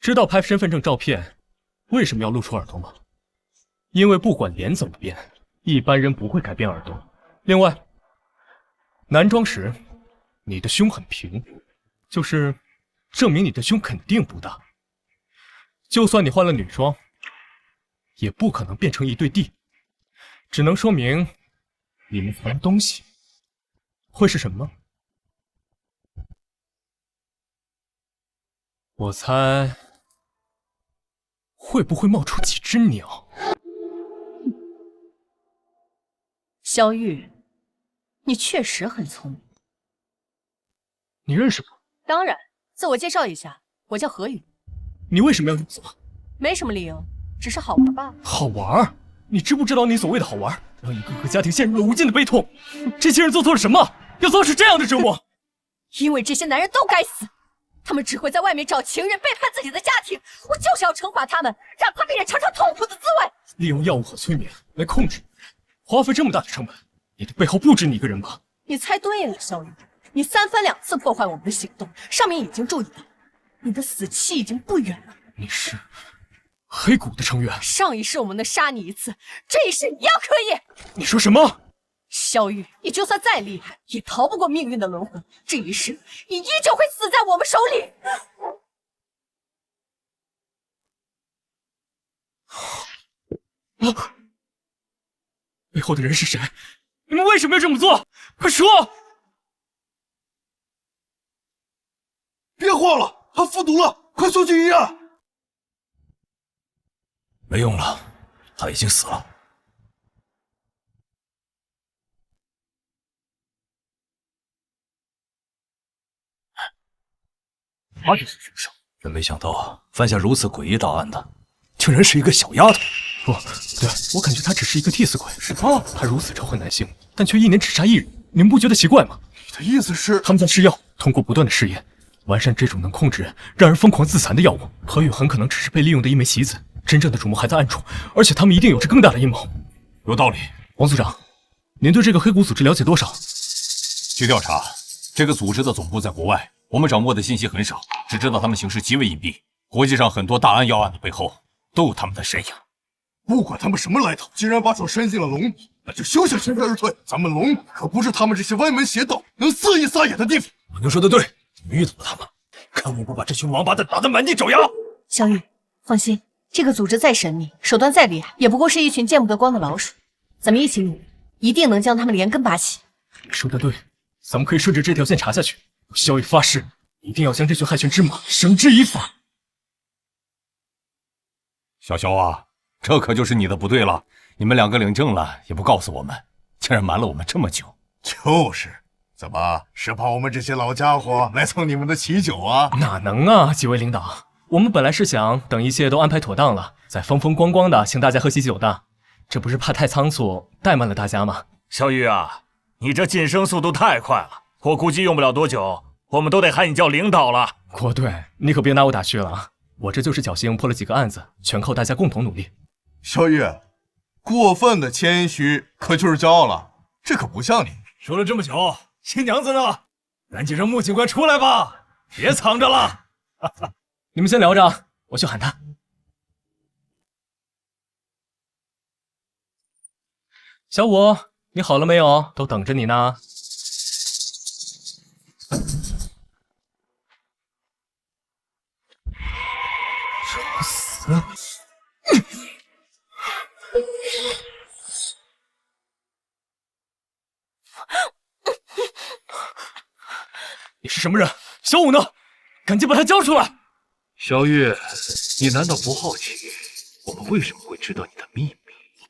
知道拍身份证照片为什么要露出耳朵吗？因为不管脸怎么变，一般人不会改变耳朵。另外，男装时你的胸很平，就是证明你的胸肯定不大。就算你换了女装，也不可能变成一对 D， 只能说明你们藏的东西会是什么？我猜会不会冒出几只鸟？萧玉，你确实很聪明。你认识我？当然，自我介绍一下，我叫何雨。你为什么要这么做？没什么理由，只是好玩罢了。好玩？你知不知道你所谓的好玩，让一个个家庭陷入了无尽的悲痛？这些人做错了什么，要遭受这样的折磨？因为这些男人都该死，他们只会在外面找情人，背叛自己的家庭。我就是要惩罚他们，让他们也尝尝痛苦的滋味。利用药物和催眠来控制，花费这么大的成本，你的背后不止你一个人吧？你猜对了，萧雨，你3番2次破坏我们的行动，上面已经注意到，你的死期已经不远了。你是黑谷的成员。上一世我们能杀你一次，这一世一样可以。你说什么？萧玉，你就算再厉害，也逃不过命运的轮回。这一世，你依旧会死在我们手里。背后的人是谁？你们为什么要这么做？快说！别晃了，他服毒了，快送去医院！没用了，他已经死了。他就是凶手。真没想到犯下如此诡异大案的，竟然是一个小丫头。不对，我感觉他只是一个替死鬼。什么？他如此仇恨男性，但却一年只杀1人，你们不觉得奇怪吗？你的意思是，他们在试药，通过不断的试验，完善这种能控制让人疯狂自残的药物。何宇很可能只是被利用的一枚棋子，真正的主谋还在暗处，而且他们一定有着更大的阴谋。有道理。王组长，您对这个黑谷组织了解多少？据调查，这个组织的总部在国外，我们掌握的信息很少，只知道他们行事极为隐蔽。国际上很多大案要案的背后都有他们的身影。不管他们什么来头，既然把手伸进了龙里，那就休想全身而退。咱们龙可不是他们这些歪门邪道能肆意撒野的地方。老牛说的对，你们遇到了他们，看我不把这群王八蛋打得满地找牙！小雨，放心，这个组织再神秘，手段再厉害，也不过是一群见不得光的老鼠。咱们一起努力，一定能将他们连根拔起。你说的对，咱们可以顺着这条线查下去。我萧逸发誓，一定要将这群害群之马绳之以法。小萧啊，这可就是你的不对了。你们2个领证了也不告诉我们，竟然瞒了我们这么久。就是，怎么是怕我们这些老家伙来蹭你们的喜酒啊？哪能啊，几位领导，我们本来是想等一切都安排妥当了，再风风光光的请大家喝喜酒的，这不是怕太仓促怠慢了大家吗？小雨啊，你这晋升速度太快了，我估计用不了多久，我们都得喊你叫领导了。国队，你可别拿我打虚了啊！我这就是侥幸破了几个案子，全靠大家共同努力。小雨，过分的谦虚可就是骄傲了，这可不像你。说了这么久，新娘子呢？赶紧让穆警官出来吧，别藏着了。你们先聊着，我去喊他。小五，你好了没有？都等着你呢。找死！你是什么人？小五呢？赶紧把他交出来！小玉，你难道不好奇我们为什么会知道你的秘密？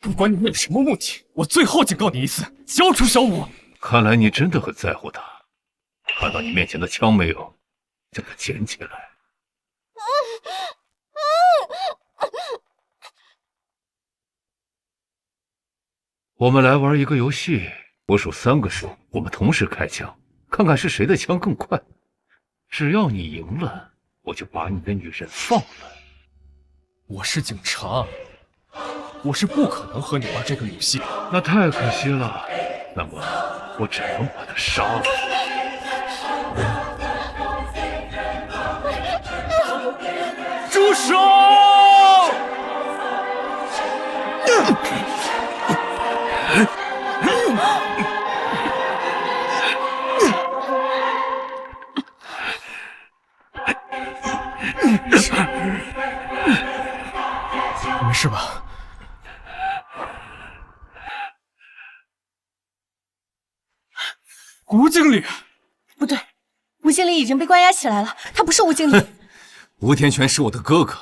不管你们有什么目的，我最后警告你一次，交出小五！看来你真的很在乎他。看到你面前的枪没有？将它捡起来。我们来玩一个游戏，我数3个数，我们同时开枪，看看是谁的枪更快。只要你赢了，我就把你的女人放了。我是警察，我是不可能和你玩这个游戏。那太可惜了，那么我只能把他杀了。住手！没事吧？吴经理，不对，吴经理已经被关押起来了，他不是吴经理。吴天全是我的哥哥，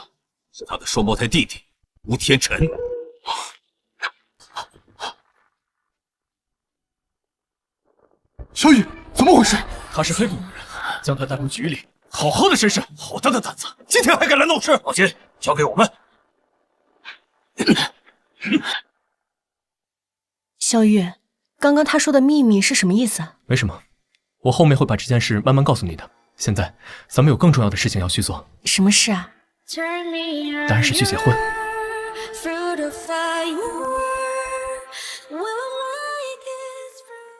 是他的双胞胎弟弟吴天辰。小雨，怎么回事？他是黑谷的人，将他带回局里，好好的审审。好大的胆子，今天还敢来闹事！放心，交给我们。小雨，刚刚他说的秘密是什么意思啊？没什么，我后面会把这件事慢慢告诉你的。现在咱们有更重要的事情要去做。什么事啊？当然是去结婚。